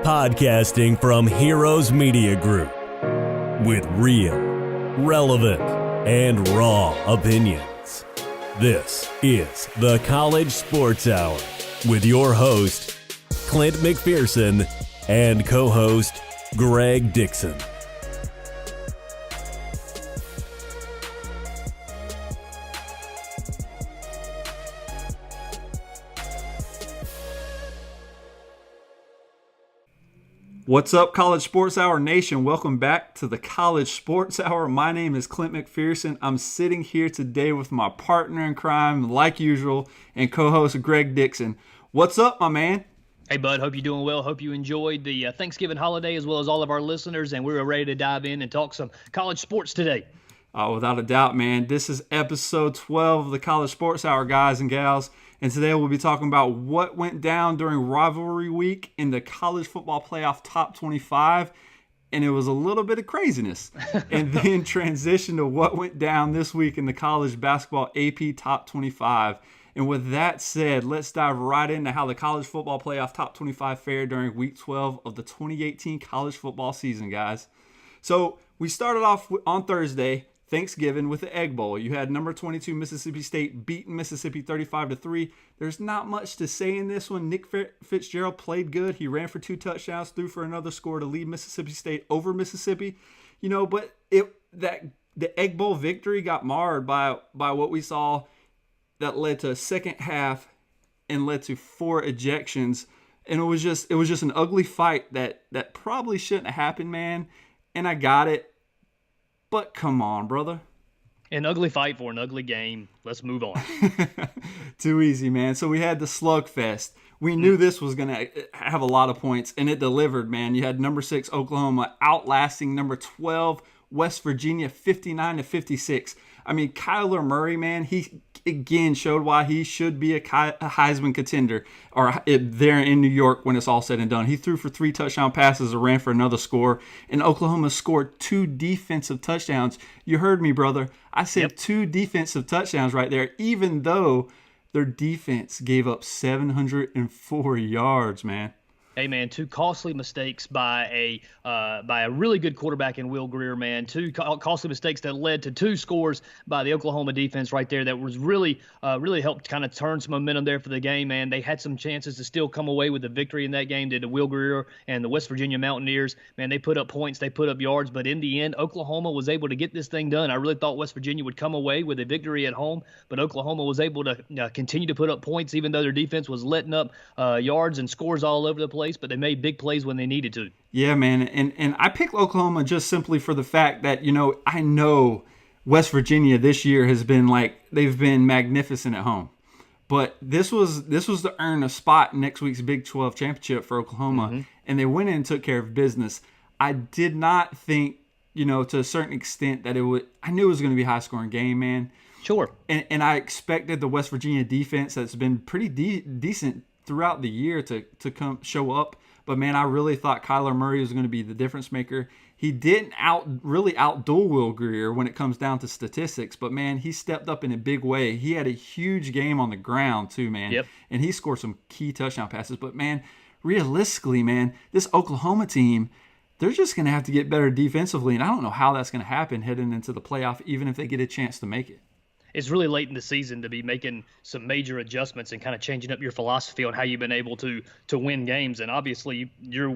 Podcasting from Heroes Media Group with real, relevant, and raw opinions. This is the College Sports Hour with your host, Clint McPherson, and co-host, Greg Dixon. What's up, College Sports Hour Nation? Welcome back to the College Sports Hour. My name is Clint McPherson. I'm sitting here today with my partner in crime, like usual, and co-host Greg Dixon. What's up, my man? Hey, bud. Hope you're doing well. Hope you enjoyed the Thanksgiving holiday as well as all of our listeners, and we're ready to dive in and talk some college sports today. Without a doubt, man. This is episode 12 of the College Sports Hour, guys and gals. And today we'll be talking about what went down during Rivalry Week in the College Football Playoff Top 25. And it was a little bit of craziness. And then transition to what went down this week in the College Basketball AP Top 25. And with that said, let's dive right into how the College Football Playoff Top 25 fared during Week 12 of the 2018 college football season, guys. So we started off on Thursday, Thanksgiving, with the Egg Bowl. You had number 22 Mississippi State beating Mississippi 35-3. There's not much to say in this one. Nick Fitzgerald played good. He ran for 2 touchdowns, threw for another score to lead Mississippi State over Mississippi. But the Egg Bowl victory got marred by what we saw that led to a second half and led to 4 ejections. And it was just an ugly fight that probably shouldn't have happened, man. And I got it. But come on, brother. An ugly fight for an ugly game. Let's move on. Too easy, man. So we had the slugfest. We knew this was going to have a lot of points, and it delivered, man. You had number 6 Oklahoma outlasting number 12 West Virginia 59-56. I mean, Kyler Murray, man, he again showed why he should be a Heisman contender there in New York when it's all said and done. He threw for 3 touchdown passes and ran for another score, and Oklahoma scored 2 defensive touchdowns. You heard me, brother. I said 2 defensive touchdowns right there, even though their defense gave up 704 yards, man. Hey, man, 2 costly mistakes by a really good quarterback in Will Grier, man. 2 costly mistakes that led to 2 scores by the Oklahoma defense right there that was really helped kind of turn some momentum there for the game, man. They had some chances to still come away with a victory in that game. Did the Will Grier and the West Virginia Mountaineers. Man, they put up points, they put up yards, but in the end, Oklahoma was able to get this thing done. I really thought West Virginia would come away with a victory at home, but Oklahoma was able to continue to put up points even though their defense was letting up yards and scores all over the place. But they made big plays when they needed to. Yeah, man. And I picked Oklahoma just simply for the fact that, I know West Virginia this year has been they've been magnificent at home. But this was to earn a spot in next week's Big 12 championship for Oklahoma. And they went in and took care of business. I did not think, to a certain extent that I knew it was going to be a high-scoring game, man. Sure. And I expected the West Virginia defense that's been pretty decent throughout the year to come show up. But, man, I really thought Kyler Murray was going to be the difference maker. He didn't outduel Will Grier when it comes down to statistics. But, man, he stepped up in a big way. He had a huge game on the ground, too, man. Yep. And he scored some key touchdown passes. But, man, realistically, man, this Oklahoma team, they're just going to have to get better defensively. And I don't know how that's going to happen heading into the playoff, even if they get a chance to make it. It's really late in the season to be making some major adjustments and kind of changing up your philosophy on how you've been able to win games. And obviously, your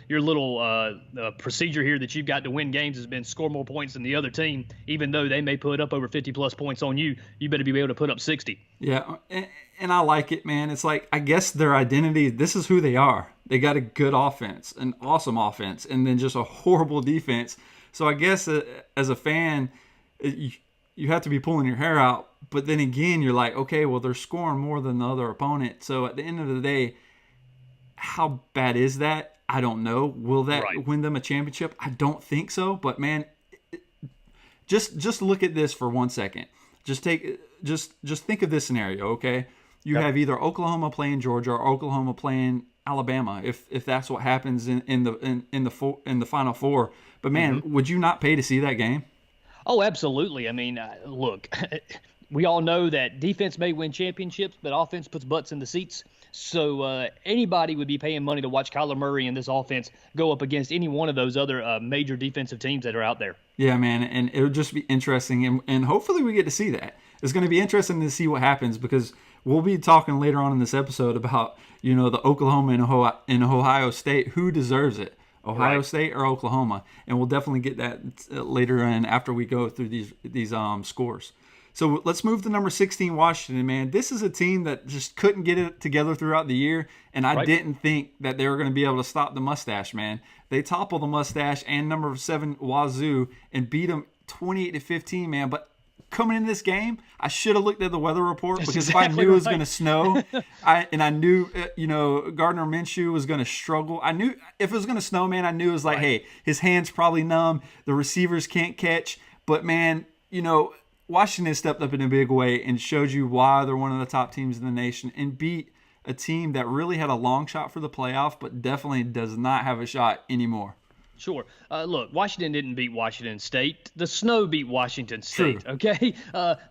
little procedure here that you've got to win games has been score more points than the other team. Even though they may put up over 50-plus points on you, you better be able to put up 60. Yeah, and I like it, man. It's like, I guess their identity, this is who they are. They got a good offense, an awesome offense, and then just a horrible defense. So I guess as a fan, you have to be pulling your hair out. But then again, you're like, okay, well, they're scoring more than the other opponent. So at the end of the day, how bad is that? I don't know. Will that win them a championship? I don't think so. But, man, just look at this for 1 second. Just think of this scenario, okay? You have either Oklahoma playing Georgia or Oklahoma playing Alabama, if that's what happens in the Final Four. But, man, would you not pay to see that game? Oh, absolutely. I mean, look, we all know that defense may win championships, but offense puts butts in the seats. So anybody would be paying money to watch Kyler Murray and this offense go up against any one of those other major defensive teams that are out there. Yeah, man, and it would just be interesting, and hopefully we get to see that. It's going to be interesting to see what happens because we'll be talking later on in this episode about, the Oklahoma and Ohio State. Who deserves it? Ohio State or Oklahoma? And we'll definitely get that later in after we go through these scores. So let's move to number 16, Washington, man. This is a team that just couldn't get it together throughout the year, and I didn't think that they were going to be able to stop the mustache, man. They toppled the mustache and number 7 Wazoo and beat them 28-15, man. But coming in this game, I should have looked at the weather report because if I knew it was going to snow, I knew Gardner Minshew was going to struggle. I knew if it was going to snow, man, I knew it was like, hey, his hands probably numb, the receivers can't catch. But man, Washington stepped up in a big way and showed you why they're one of the top teams in the nation and beat a team that really had a long shot for the playoff, but definitely does not have a shot anymore. Sure. Look, Washington didn't beat Washington State. The snow beat Washington State. True. Okay,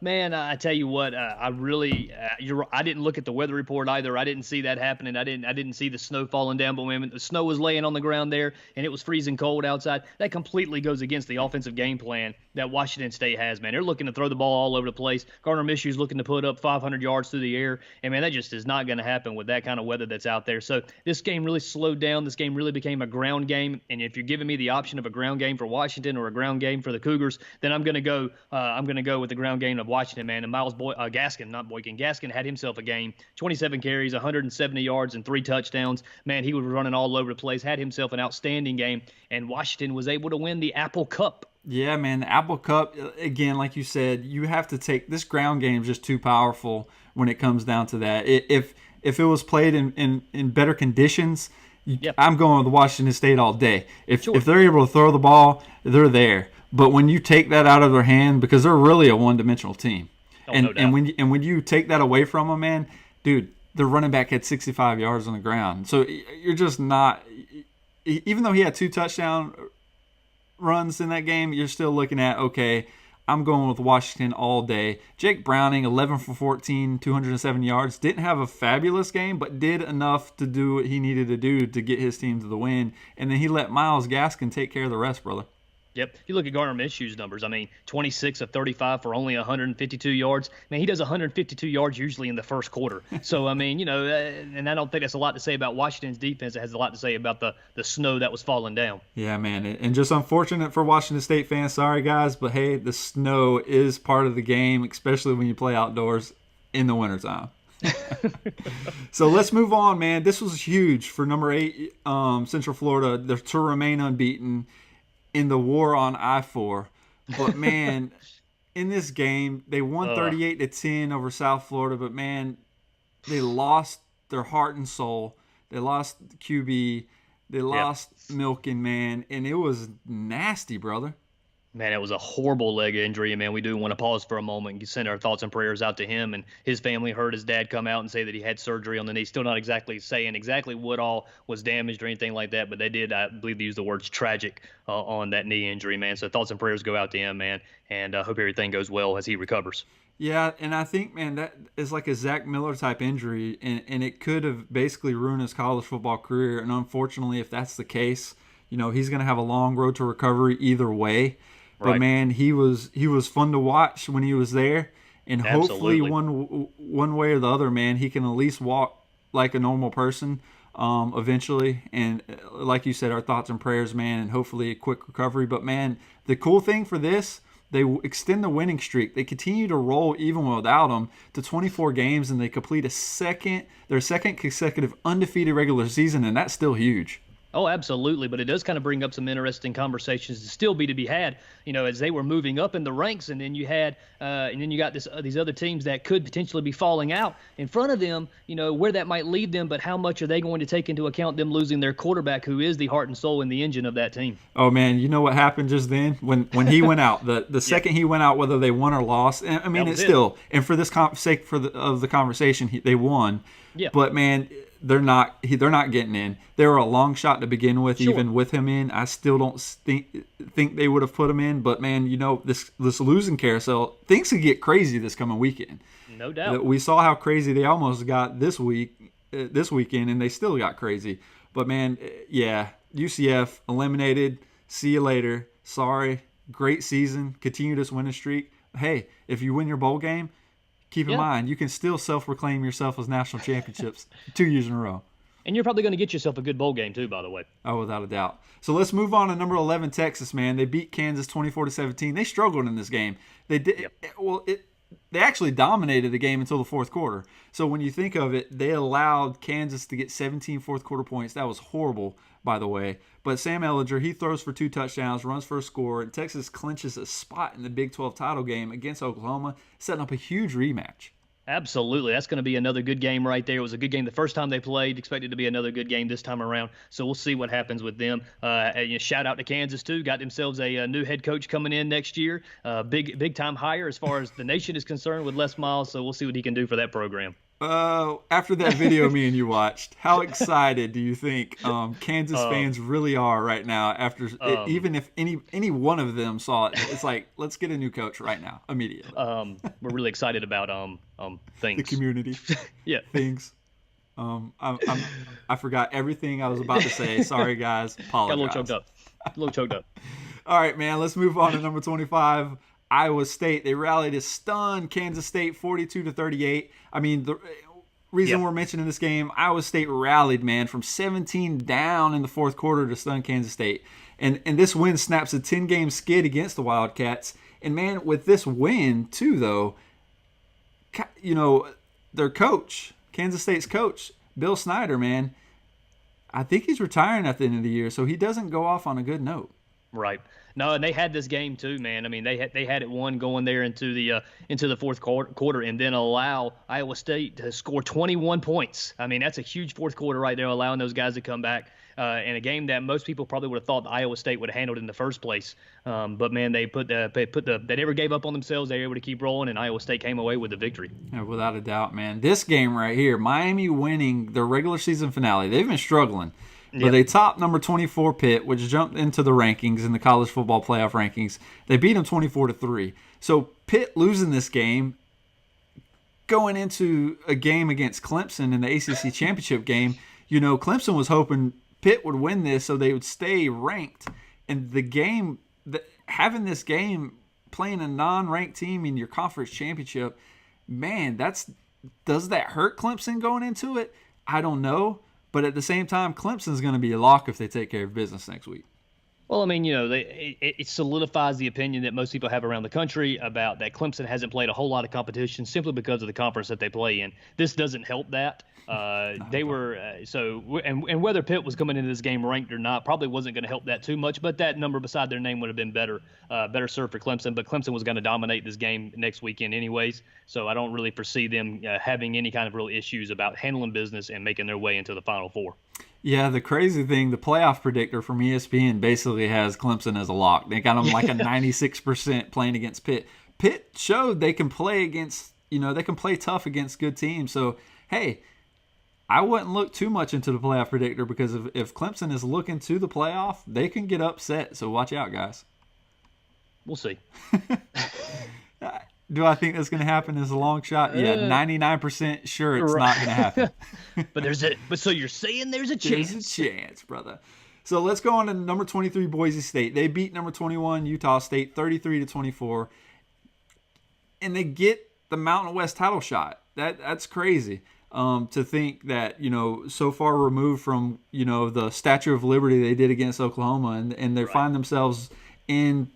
man. I tell you what. I didn't look at the weather report either. I didn't see that happening. I didn't see the snow falling down. But when the snow was laying on the ground there and it was freezing cold outside, that completely goes against the offensive game plan that Washington State has. Man, they're looking to throw the ball all over the place. Gardner Minshew's looking to put up 500 yards through the air, and man, that just is not going to happen with that kind of weather that's out there. So this game really slowed down. This game really became a ground game, and if you're giving me the option of a ground game for Washington or a ground game for the Cougars, then I'm going to go. I'm going to go with the ground game of Washington, man. And Gaskin had himself a game. 27 carries, 170 yards, and 3 touchdowns. Man, he was running all over the place. Had himself an outstanding game, and Washington was able to win the Apple Cup. Yeah, man, the Apple Cup, again, like you said, you have to take – this ground game is just too powerful when it comes down to that. If it was played in better conditions, I'm going with Washington State all day. If they're able to throw the ball, they're there. But when you take that out of their hand, because they're really a one-dimensional team, no doubt. when you take that away from them, man, dude, their running back had 65 yards on the ground. So you're just not – even though he had 2 touchdown runs in that game, you're still looking at, okay, I'm going with Washington all day. Jake Browning, 11 for 14, 207 yards. Didn't have a fabulous game, but did enough to do what he needed to do to get his team to the win. And then he let Myles Gaskin take care of the rest, brother. Yep. You look at Gardner Minshew's numbers. I mean, 26 of 35 for only 152 yards. Man, he does 152 yards usually in the first quarter. So, I mean, and I don't think that's a lot to say about Washington's defense. It has a lot to say about the snow that was falling down. Yeah, man. And just unfortunate for Washington State fans. Sorry, guys. But, hey, the snow is part of the game, especially when you play outdoors in the wintertime. So let's move on, man. This was huge for number 8, Central Florida, to remain unbeaten in the war on I-4. But, man, in this game, they won 38-10 over South Florida. But, man, they lost their heart and soul. They lost QB. They lost Milken, man. And it was nasty, brother. Man, it was a horrible leg injury, and man, we do want to pause for a moment and send our thoughts and prayers out to him and his family. Heard his dad come out and say that he had surgery on the knee. Still not exactly saying exactly what all was damaged or anything like that, but they did, I believe, use the words tragic on that knee injury, man. So thoughts and prayers go out to him, man, and I hope everything goes well as he recovers. Yeah, and I think, man, that is like a Zach Miller type injury, and it could have basically ruined his college football career. And unfortunately, if that's the case, he's going to have a long road to recovery either way. But, man, he was fun to watch when he was there. And hopefully one way or the other, man, he can at least walk like a normal person eventually. And like you said, our thoughts and prayers, man, and hopefully a quick recovery. But, man, the cool thing for this, they extend the winning streak. They continue to roll even without him to 24 games, and they complete their second consecutive undefeated regular season, and that's still huge. Oh, absolutely. But it does kind of bring up some interesting conversations to still be had, as they were moving up in the ranks. And then you got these other teams that could potentially be falling out in front of them, where that might lead them. But how much are they going to take into account them losing their quarterback, who is the heart and soul and the engine of that team? Oh, man, you know what happened just then when he went out, the second he went out, whether they won or lost. I mean, it's still, and for this sake of the conversation, they won. Yeah. But, man, they're not getting in. They were a long shot to begin with, even with him in. I still don't think they would have put him in. But, man, this losing carousel, things could get crazy this coming weekend. No doubt. We saw how crazy they almost got this week, this weekend, and they still got crazy. But, man, yeah, UCF eliminated. See you later. Sorry. Great season. Continue this winning streak. Hey, if you win your bowl game, keep in mind, you can still self-proclaim yourself as national championships 2 years in a row. And you're probably going to get yourself a good bowl game too, by the way. Oh, without a doubt. So let's move on to number 11, Texas, man. They beat Kansas 24-17. They struggled in this game. They did they actually dominated the game until the fourth quarter. So when you think of it, they allowed Kansas to get 17 fourth quarter points. That was horrible, by the way. But Sam Ehlinger, he throws for 2 touchdowns, runs for a score, and Texas clinches a spot in the Big 12 title game against Oklahoma, setting up a huge rematch. Absolutely. That's going to be another good game right there. It was a good game the first time they played. Expected to be another good game this time around. So we'll see what happens with them. Shout out to Kansas, too. Got themselves a new head coach coming in next year. Big time hire as far as the nation is concerned with Les Miles. So we'll see what he can do for that program. After that video me and you watched, how excited do you think Kansas fans really are right now? After even if any one of them saw it, it's like, let's get a new coach right now, immediately. We're really excited about things. The community, yeah, things. I forgot everything I was about to say. Sorry, guys. Apologize. Got a little choked up. All right, man. Let's move on to number 25. Iowa State, they rallied to stun Kansas State 42-38. I mean, the reason we're mentioning this game, Iowa State rallied, man, from 17 down in the fourth quarter to stun Kansas State. And this win snaps a 10-game skid against the Wildcats. And, man, with this win, too, though, you know, their coach, Kansas State's coach, Bill Snyder, man, I think he's retiring at the end of the year, so he doesn't go off on a good note. Right. No, and they had this game too, man. I mean, they had it won going there into the fourth quarter, and then allow Iowa State to score 21 points. I mean, that's a huge fourth quarter right there, allowing those guys to come back in a game that most people probably would have thought Iowa State would have handled in the first place. But man, they never gave up on themselves. They were able to keep rolling, and Iowa State came away with the victory. Yeah, without a doubt, man. This game right here, Miami winning their regular season finale. They've been struggling. But they topped number 24 Pitt, which jumped into the rankings in the college football playoff rankings. They beat them 24-3. So Pitt losing this game, going into a game against Clemson in the ACC championship game, you know, Clemson was hoping Pitt would win this so they would stay ranked. And the game, having this game, playing a non-ranked team in your conference championship, man, does that hurt Clemson going into it? I don't know. But at the same time, Clemson's going to be a lock if they take care of business next week. Well, I mean, you know, it solidifies the opinion that most people have around the country about that Clemson hasn't played a whole lot of competition simply because of the conference that they play in. This doesn't help that. They were and whether Pitt was coming into this game ranked or not probably wasn't going to help that too much. But that number beside their name would have been better served for Clemson. But Clemson was going to dominate this game next weekend anyways. So I don't really foresee them having any kind of real issues about handling business and making their way into the Final Four. Yeah, the crazy thing, the playoff predictor from ESPN basically has Clemson as a lock. They got them like a 96% playing against Pitt. Pitt showed they can play against, you know, they can play tough against good teams. So, hey, I wouldn't look too much into the playoff predictor because if Clemson is looking to the playoff, they can get upset. So watch out, guys. We'll see. Do I think that's going to happen as a long shot? Yeah, 99% sure it's not going to happen. But so you're saying there's a chance. There's a chance, brother. So let's go on to number 23, Boise State. They beat number 21, Utah State, 33-24. And they get the Mountain West title shot. That's crazy. To think that, you know, so far removed from, you know, the Statue of Liberty they did against Oklahoma, and they find themselves in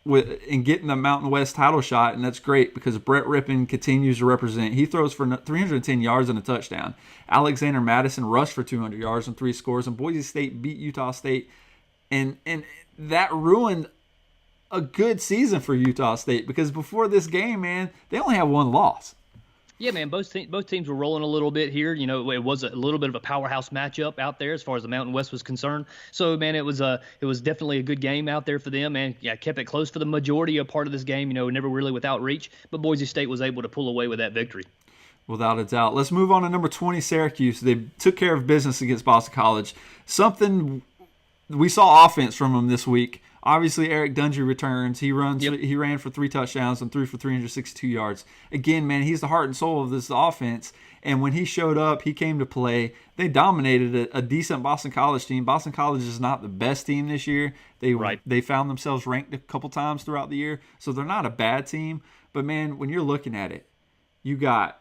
getting the Mountain West title shot, and that's great because Brett Rippon continues to represent. He throws for 310 yards and a touchdown. Alexander Madison rushed for 200 yards and 3 scores, and Boise State beat Utah State, and that ruined a good season for Utah State because before this game, man, they only had one loss. Yeah, man, both teams were rolling a little bit here. You know, it was a little bit of a powerhouse matchup out there as far as the Mountain West was concerned. So, man, it was definitely a good game out there for them, and kept it close for the majority of part of this game. You know, never really without reach, but Boise State was able to pull away with that victory. Without a doubt. Let's move on to number 20, Syracuse. They took care of business against Boston College. Something we saw offense from them this week. Obviously, Eric Dungey returns. He runs. Yep. He ran for 3 touchdowns and threw for 362 yards. Again, man, he's the heart and soul of this offense. And when he showed up, he came to play. They dominated a decent Boston College team. Boston College is not the best team this year. They found themselves ranked a couple times throughout the year, so they're not a bad team. But man, when you're looking at it, you got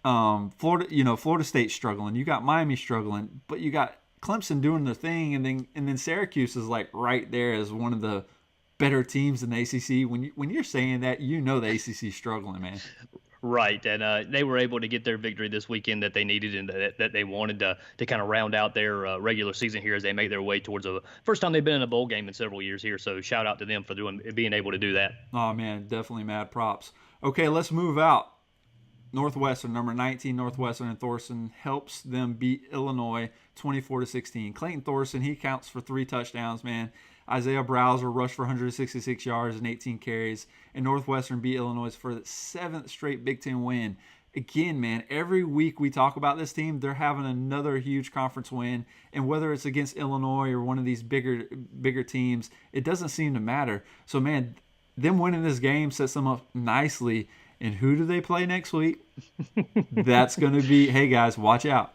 Florida State struggling. You got Miami struggling, but you got Clemson doing their thing, and then Syracuse is like right there as one of the better teams in the ACC. When you're saying that, you know the ACC is struggling, man. Right, and they were able to get their victory this weekend that they needed and that they wanted to kind of round out their regular season here as they make their way towards a first time they've been in a bowl game in several years here. So shout out to them for being able to do that. Oh man, definitely mad props. Okay, let's move out. Northwestern, number 19, Northwestern, and Thorson helps them beat Illinois 24-16. Clayton Thorson, he counts for 3 touchdowns, man. Isaiah Browser rushed for 166 yards and 18 carries. And Northwestern beat Illinois for the 7th straight Big Ten win. Again, man, every week we talk about this team, they're having another huge conference win. And whether it's against Illinois or one of these bigger teams, it doesn't seem to matter. So, man, them winning this game sets them up nicely. And who do they play next week? That's going to be, hey, guys, watch out.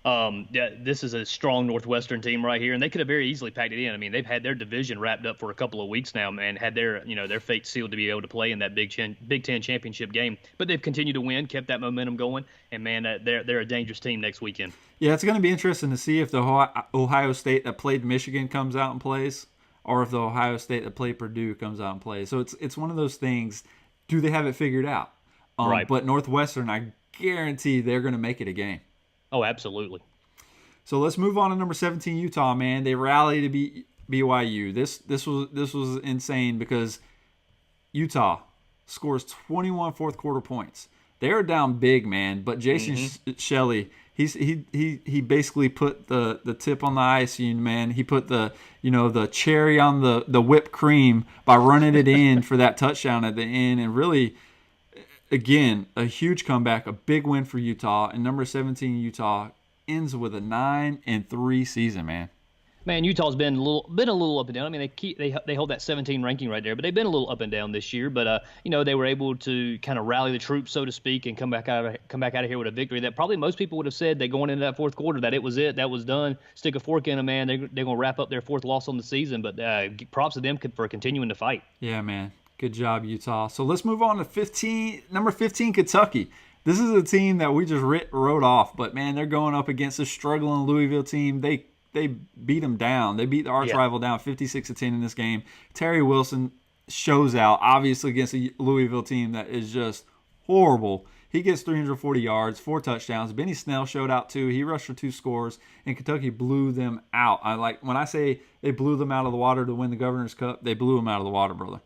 Yeah, this is a strong Northwestern team right here, and they could have very easily packed it in. I mean, they've had their division wrapped up for a couple of weeks now, man, had their fate sealed to be able to play in that Big Ten championship game. But they've continued to win, kept that momentum going, and, man, they're a dangerous team next weekend. Yeah, it's going to be interesting to see if the Ohio State that played Michigan comes out and plays, or if the Ohio State that played Purdue comes out and plays. So it's one of those things. Do they have it figured out? Right. But Northwestern, I guarantee they're going to make it a game. Oh, absolutely. So let's move on to number 17, Utah, man. They rally to beat BYU. This was insane because Utah scores 21 fourth quarter points. They're down big, man. But Jason Shelley, he basically put the tip on the icing, man. He put the cherry on the whipped cream by running it in for that touchdown at the end, and really, again, a huge comeback, a big win for Utah. And number 17, Utah ends with a 9-3 season, man. Man, Utah's been a little up and down. I mean, they hold that 17 ranking right there, but they've been a little up and down this year. But they were able to kind of rally the troops, so to speak, and come back out of here with a victory that probably most people would have said that going into that fourth quarter that it was it, that was done. Stick a fork in them, man. They're going to wrap up their 4th loss on the season. But props to them for continuing to fight. Yeah, man. Good job, Utah. So let's move on to number 15, Kentucky. This is a team that we just wrote off, but man, they're going up against a struggling Louisville team. They beat them down. They beat the arch rival down 56-10 in this game. Terry Wilson shows out, obviously, against a Louisville team that is just horrible. He gets 340 yards, 4 touchdowns. Benny Snell showed out too. He rushed for 2 scores, and Kentucky blew them out. When I say they blew them out of the water to win the Governor's Cup, they blew them out of the water, brother.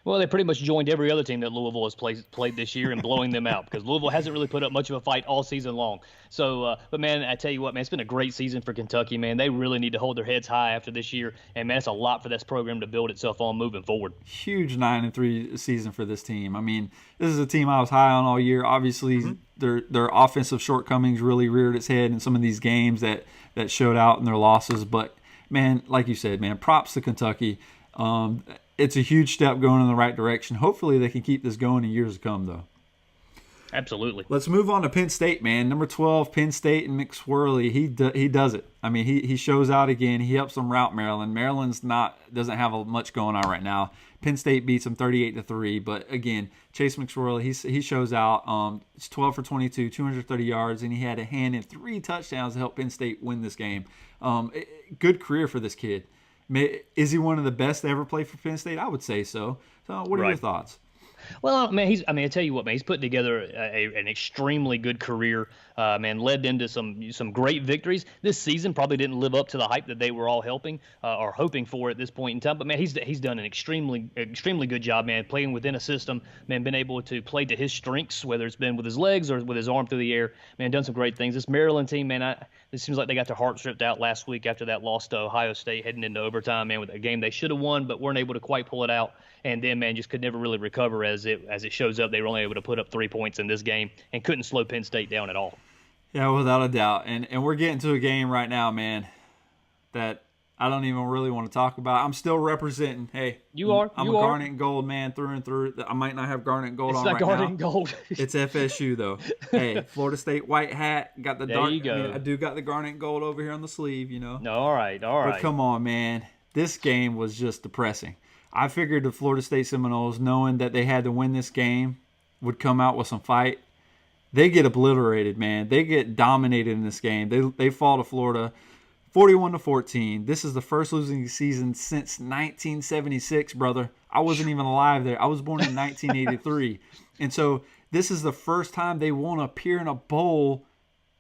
Well, they pretty much joined every other team that Louisville has played this year in blowing them out because Louisville hasn't really put up much of a fight all season long. So, but man, I tell you what, man, it's been a great season for Kentucky, man. They really need to hold their heads high after this year, and man, it's a lot for this program to build itself on moving forward. Huge 9-3 season for this team. I mean, this is a team I was high on all year. Obviously, their offensive shortcomings really reared its head in some of these games that showed out in their losses. But man, like you said, man, props to Kentucky. It's a huge step going in the right direction. Hopefully they can keep this going in years to come, though. Absolutely. Let's move on to Penn State, man. Number 12, Penn State, and McSwirly. He does it. I mean, he shows out again. He helps them rout Maryland. Maryland's doesn't have much going on right now. Penn State beats them 38-3. But again, Chase McSwirly, he shows out. It's 12 for 22, 230 yards, and he had a hand in 3 touchdowns to help Penn State win this game. Good career for this kid. Is he one of the best to ever play for Penn State? I would say so. So what are your thoughts? Well, man, I tell you what, man, he's put together an extremely good career. Man, led them to some great victories. This season probably didn't live up to the hype that they were all hoping for at this point in time. But man, he's done an extremely good job, man, playing within a system. Man, been able to play to his strengths, whether it's been with his legs or with his arm through the air. Man, done some great things. This Maryland team, man, it seems like they got their hearts ripped out last week after that loss to Ohio State heading into overtime, man, with a game they should have won but weren't able to quite pull it out. And then, man, just could never really recover as it shows up. They were only able to put up 3 points in this game and couldn't slow Penn State down at all. Yeah, without a doubt. And we're getting to a game right now, man, that I don't even really want to talk about. I'm still representing. Hey, I'm a garnet and gold man through and through. I might not have garnet and gold on right now. It's not garnet and gold. It's FSU though. Hey, Florida State white hat. Got the there dark. You go. I mean, I do got the garnet and gold over here on the sleeve. No, all right. But come on, man. This game was just depressing. I figured the Florida State Seminoles, knowing that they had to win this game, would come out with some fight. They get obliterated, man. They get dominated in this game. They fall to Florida 41-14. This is the first losing season since 1976, brother. I wasn't even alive there. I was born in 1983. And so this is the first time they won't appear in a bowl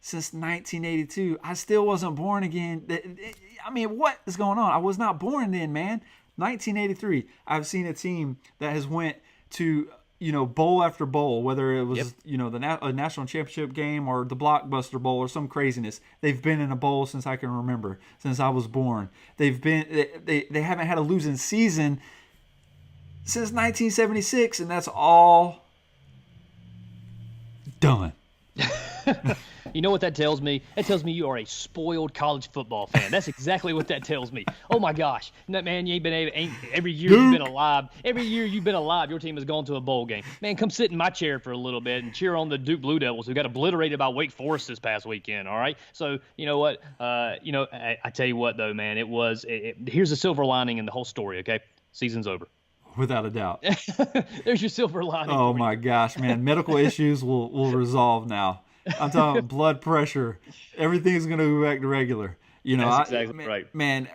since 1982. I still wasn't born again. I mean, what is going on? I was not born then, man. 1983. I've seen a team that has went to bowl after bowl, whether it was, a national championship game or the Blockbuster Bowl or some craziness. They've been in a bowl since I can remember, since I was born. They haven't had a losing season since 1976, and that's all done. You know what that tells me? That tells me you are a spoiled college football fan. That's exactly what that tells me. Oh my gosh, man, you ain't been able. Every year you've been alive. Every year you've been alive, your team has gone to a bowl game. Man, come sit in my chair for a little bit and cheer on the Duke Blue Devils, who got obliterated by Wake Forest this past weekend. All right, so you know what? I tell you what though, man, here's the silver lining in the whole story. Okay, season's over. Without a doubt. There's your silver lining. Oh my gosh, man, medical issues will resolve now. I'm talking blood pressure. Everything's going to go back to regular. That's exactly right. Man,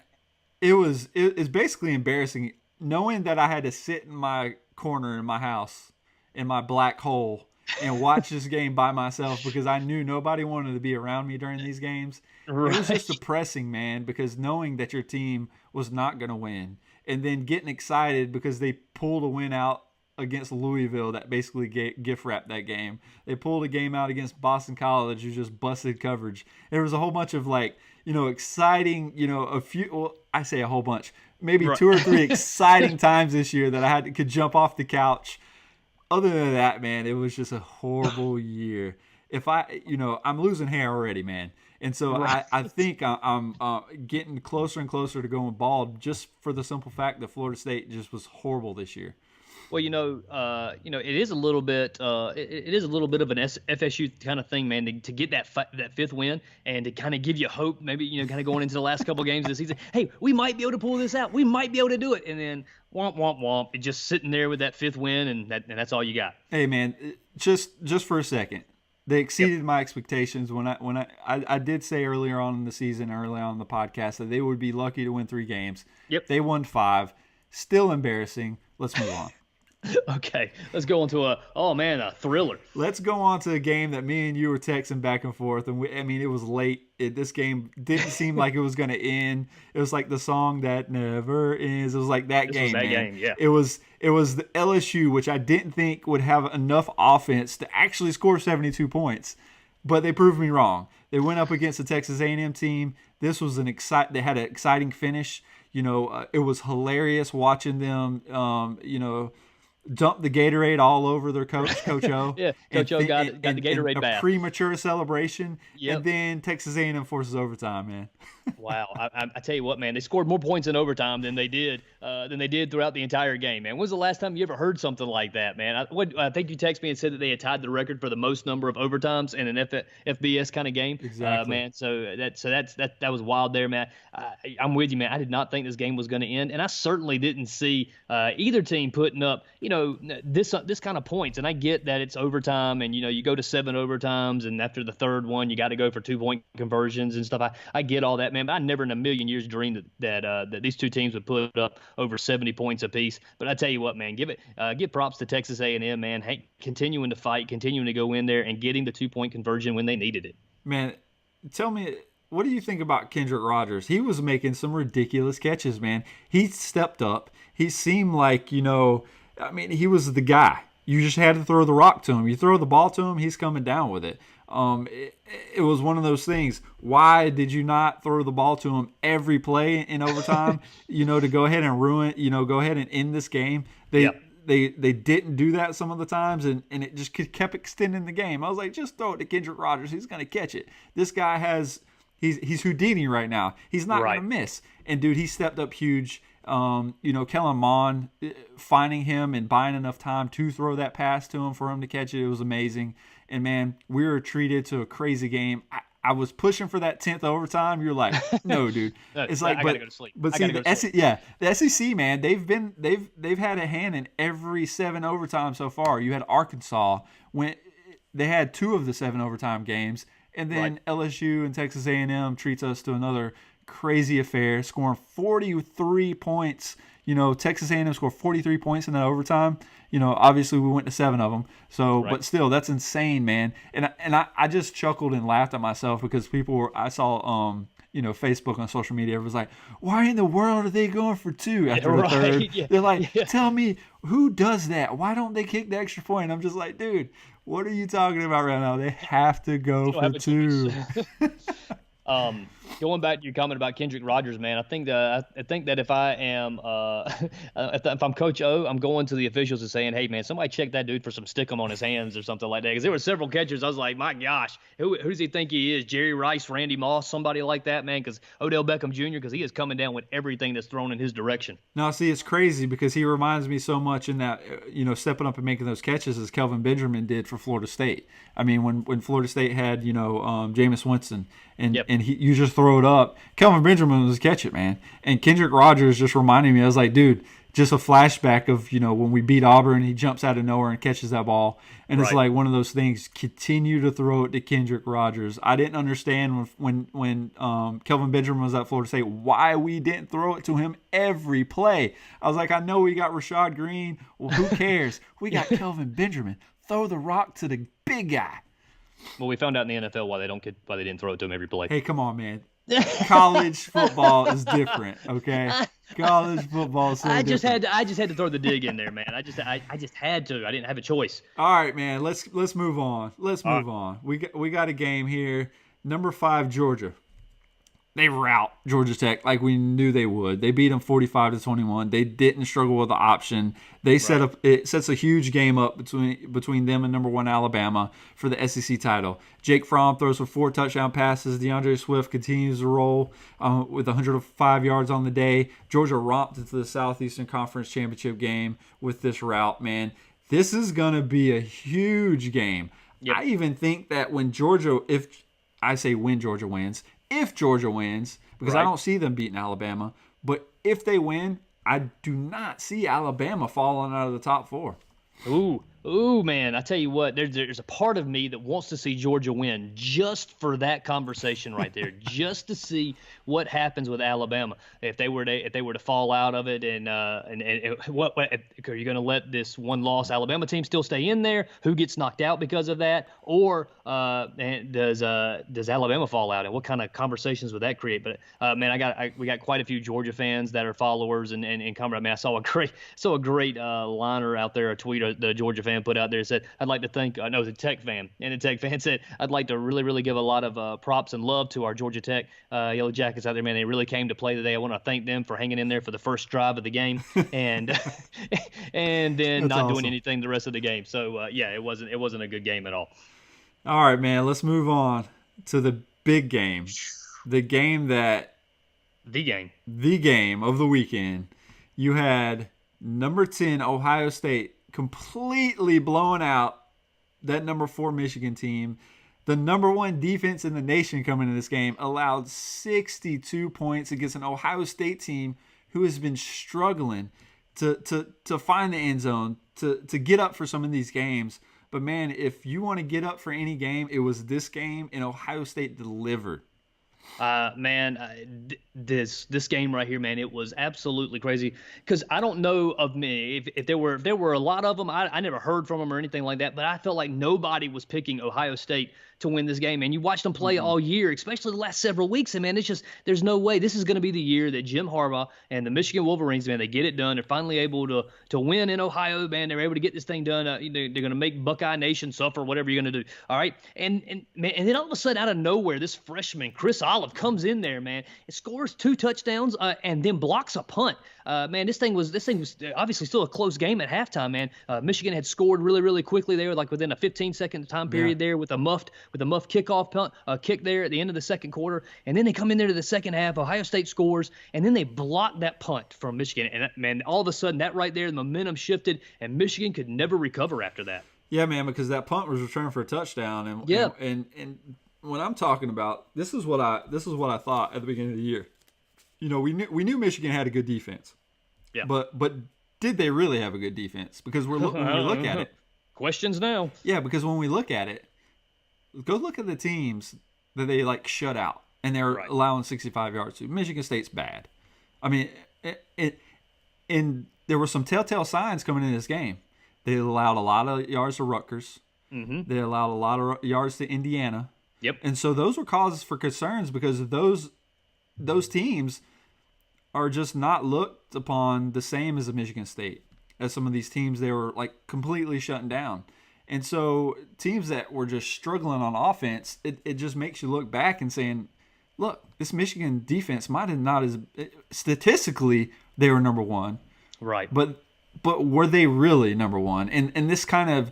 it's basically embarrassing knowing that I had to sit in my corner in my house, in my black hole, and watch this game by myself because I knew nobody wanted to be around me during these games. Right. It was just depressing, man, because knowing that your team was not going to win and then getting excited because they pulled a win out against Louisville that basically gift wrapped that game. They pulled a game out against Boston College who just busted coverage. There was a whole bunch of exciting, I say a whole bunch, maybe right. 2 or 3 exciting times this year that I could jump off the couch. Other than that, man, it was just a horrible year. I'm losing hair already, man. And so right. I think I'm getting closer and closer to going bald just for the simple fact that Florida State just was horrible this year. Well, it is a little bit. It is a little bit of an FSU kind of thing, man. To get that 5th win and to kind of give you hope, maybe kind of going into the last couple games of the season. Hey, we might be able to pull this out. We might be able to do it. And then womp womp womp. It's just sitting there with that 5th win, and that's all you got. Hey, man, just for a second, they exceeded my expectations when I did say earlier on in the season, early on in the podcast, that they would be lucky to win 3 games. Yep. They won 5. Still embarrassing. Let's move on. Okay, let's go into a thriller. Let's go on to a game that me and you were texting back and forth, and it was late. This game didn't seem like it was going to end. It was like the song that never ends. It was like that game, man. Game, yeah. It was the LSU, which I didn't think would have enough offense to actually score 72 points, but they proved me wrong. They went up against the Texas A&M team. This was they had an exciting finish. It was hilarious watching them. Dump the Gatorade all over their Coach O. Yeah, Coach O got the Gatorade bath. A premature celebration, yep. And then Texas A&M forces overtime, man. Wow, I tell you what, man, they scored more points in overtime than they did throughout the entire game, man. When was the last time you ever heard something like that, man? I think you texted me and said that they had tied the record for the most number of overtimes in an FBS kind of game. Exactly, man. So that was wild there, man. I'm with you, man. I did not think this game was going to end, and I certainly didn't see either team putting up, this kind of points. And I get that it's overtime, and you go to 7 overtimes, and after the 3rd one, you got to go for 2-point conversions and stuff. I get all that, man. But I never in a million years dreamed that these two teams would put up over 70 points apiece. But I tell you what, man, give props to Texas A&M, man. Hey, continuing to fight, continuing to go in there and getting the 2-point conversion when they needed it. Man, tell me, what do you think about Kendrick Rogers? He was making some ridiculous catches, man. He stepped up. He seemed like, he was the guy. You just had to throw the rock to him. You throw the ball to him, he's coming down with it. It was one of those things. Why did you not throw the ball to him every play in overtime, to go ahead and ruin, go ahead and end this game? They didn't do that some of the times, and it just kept extending the game. I was like, just throw it to Kendrick Rogers. He's going to catch it. This guy he's Houdini right now. He's not Right. gonna miss. And dude, he stepped up huge. Kellen Mond finding him and buying enough time to throw that pass to him for him to catch it. It was amazing. And man, we were treated to a crazy game. I was pushing for that 10th overtime. You're like, no, dude. No, It's like, I gotta go to sleep. But I see, gotta go to sleep. the SEC, man, they've had a hand in every 7 overtime so far. You had Arkansas when they had 2 of the 7 overtime games, and then LSU and Texas A&M treats us to another crazy affair, scoring 43 points. Texas A&M scored 43 points in that overtime. Obviously we went to 7 of them. So, but still, that's insane, man. And I just chuckled and laughed at myself because I saw Facebook on social media. Everyone's like, why in the world are they going for 2 after the third? Yeah. They're like, tell me, who does that? Why don't they kick the extra point? I'm just like, dude, what are you talking about right now? They have to go for 2. Going back to your comment about Kendrick Rogers, man, I think that if I am if I'm Coach O, I'm going to the officials and saying, hey man, somebody check that dude for some stickum on his hands or something like that. Because there were several catchers. I was like, my gosh, who does he think he is? Jerry Rice, Randy Moss, somebody like that, man? Because Odell Beckham Jr. because he is coming down with everything that's thrown in his direction. No, see, it's crazy because he reminds me so much in that stepping up and making those catches as Kelvin Benjamin did for Florida State. I mean, when Florida State had Jameis Winston and you just throw it up. Kelvin Benjamin was catch it, man. And Kendrick Rogers just reminded me. I was like, dude, just a flashback of when we beat Auburn. He jumps out of nowhere and catches that ball, and it's like one of those things. Continue to throw it to Kendrick Rogers. I didn't understand when Kelvin Benjamin was at Florida State why we didn't throw it to him every play. I was like, I know we got Rashad Green. Well, who cares? We got Kelvin Benjamin. Throw the rock to the big guy. Well, we found out in the NFL why they didn't throw it to him every play. Hey, come on, man. College football is different, okay? College football is so different. I just had to throw the dig in there, man. I just had to. I didn't have a choice. All right, man. Let's move on. Let's move on. We got a game here. Number 5, Georgia. They rout Georgia Tech like we knew they would. They beat them 45-21. They didn't struggle with the option. It sets a huge game up between them and number 1 Alabama for the SEC title. Jake Fromm throws for 4 touchdown passes. DeAndre Swift continues to roll with 105 yards on the day. Georgia romped into the Southeastern Conference Championship game with this rout, man. This is going to be a huge game. Yep. I even think that when Georgia wins, if Georgia wins, because I don't see them beating Alabama, but if they win, I do not see Alabama falling out of the top 4. Ooh, man, I tell you what, there's a part of me that wants to see Georgia win just for that conversation right there, just to see what happens with Alabama if they were to fall out of it, and what are you going to let this one-loss Alabama team still stay in there? Who gets knocked out because of that, or does Alabama fall out, and what kind of conversations would that create? But man, we got quite a few Georgia fans that are followers and comment. I mean, I saw a great liner out there, a tweet the Georgia fan put out there that said, I'd like to thank, no, it was a Tech fan, and the Tech fan said, I'd like to really, really give a lot of props and love to our Georgia Tech Yellow Jackets out there, man. They really came to play today. I want to thank them for hanging in there for the first drive of the game and then That's not awesome. doing anything the rest of the game. So, it wasn't a good game at all. All right, man, let's move on to the big game. The game of the weekend. You had number 10 Ohio State completely blowing out that number 4 Michigan team. The number 1 defense in the nation coming into this game allowed 62 points against an Ohio State team who has been struggling to find the end zone, to get up for some of these games. But man, if you want to get up for any game, it was this game, and Ohio State delivered. This game right here, man, it was absolutely crazy, because I don't know of me if there were a lot of them. I never heard from them or anything like that, but I felt like nobody was picking Ohio State to win this game. And you watched them play all year, especially the last several weeks, and man, it's just, there's no way this is going to be the year that Jim Harbaugh and the Michigan Wolverines, man, they get it done. They're finally able to win in Ohio, man. They're able to get this thing done. They're going to make Buckeye Nation suffer, whatever you're going to do. All right, and then all of a sudden, out of nowhere, this freshman Chris Olive comes in there, man. It scores 2 touchdowns and then blocks a punt. Man, this thing was obviously still a close game at halftime, man. Michigan had scored really, really quickly there, like within a 15-second time period there with a muffed with a muff kickoff kick there at the end of the second quarter, and then they come in there to the second half. Ohio State scores, and then they block that punt from Michigan, and man, all of a sudden that right there, the momentum shifted, and Michigan could never recover after that. Yeah, man, because that punt was returned for a touchdown, and when I'm talking about this is what I thought at the beginning of the year. You know, we knew Michigan had a good defense. Yeah. But did they really have a good defense? Because when we look at it, questions now. Yeah, because when we look at it, go look at the teams that they shut out and they're allowing 65 yards to. Michigan State's bad. I mean, and there were some telltale signs coming in this game. They allowed a lot of yards to Rutgers. Mm-hmm. They allowed a lot of yards to Indiana. Yep. And so those were causes for concerns because those teams are just not looked upon the same as a Michigan State, as some of these teams they were completely shutting down. And so teams that were just struggling on offense, it just makes you look back and saying, look, this Michigan defense might have not as statistically they were number one. Right. But were they really number one? And this kind of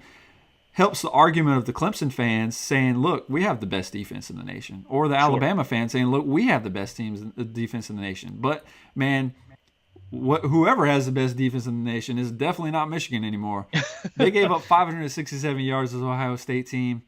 helps the argument of the Clemson fans saying, look, we have the best defense in the nation. Or the Alabama fans saying, look, we have the best defense in the nation. But, man, whoever has the best defense in the nation is definitely not Michigan anymore. They gave up 567 yards to the Ohio State team.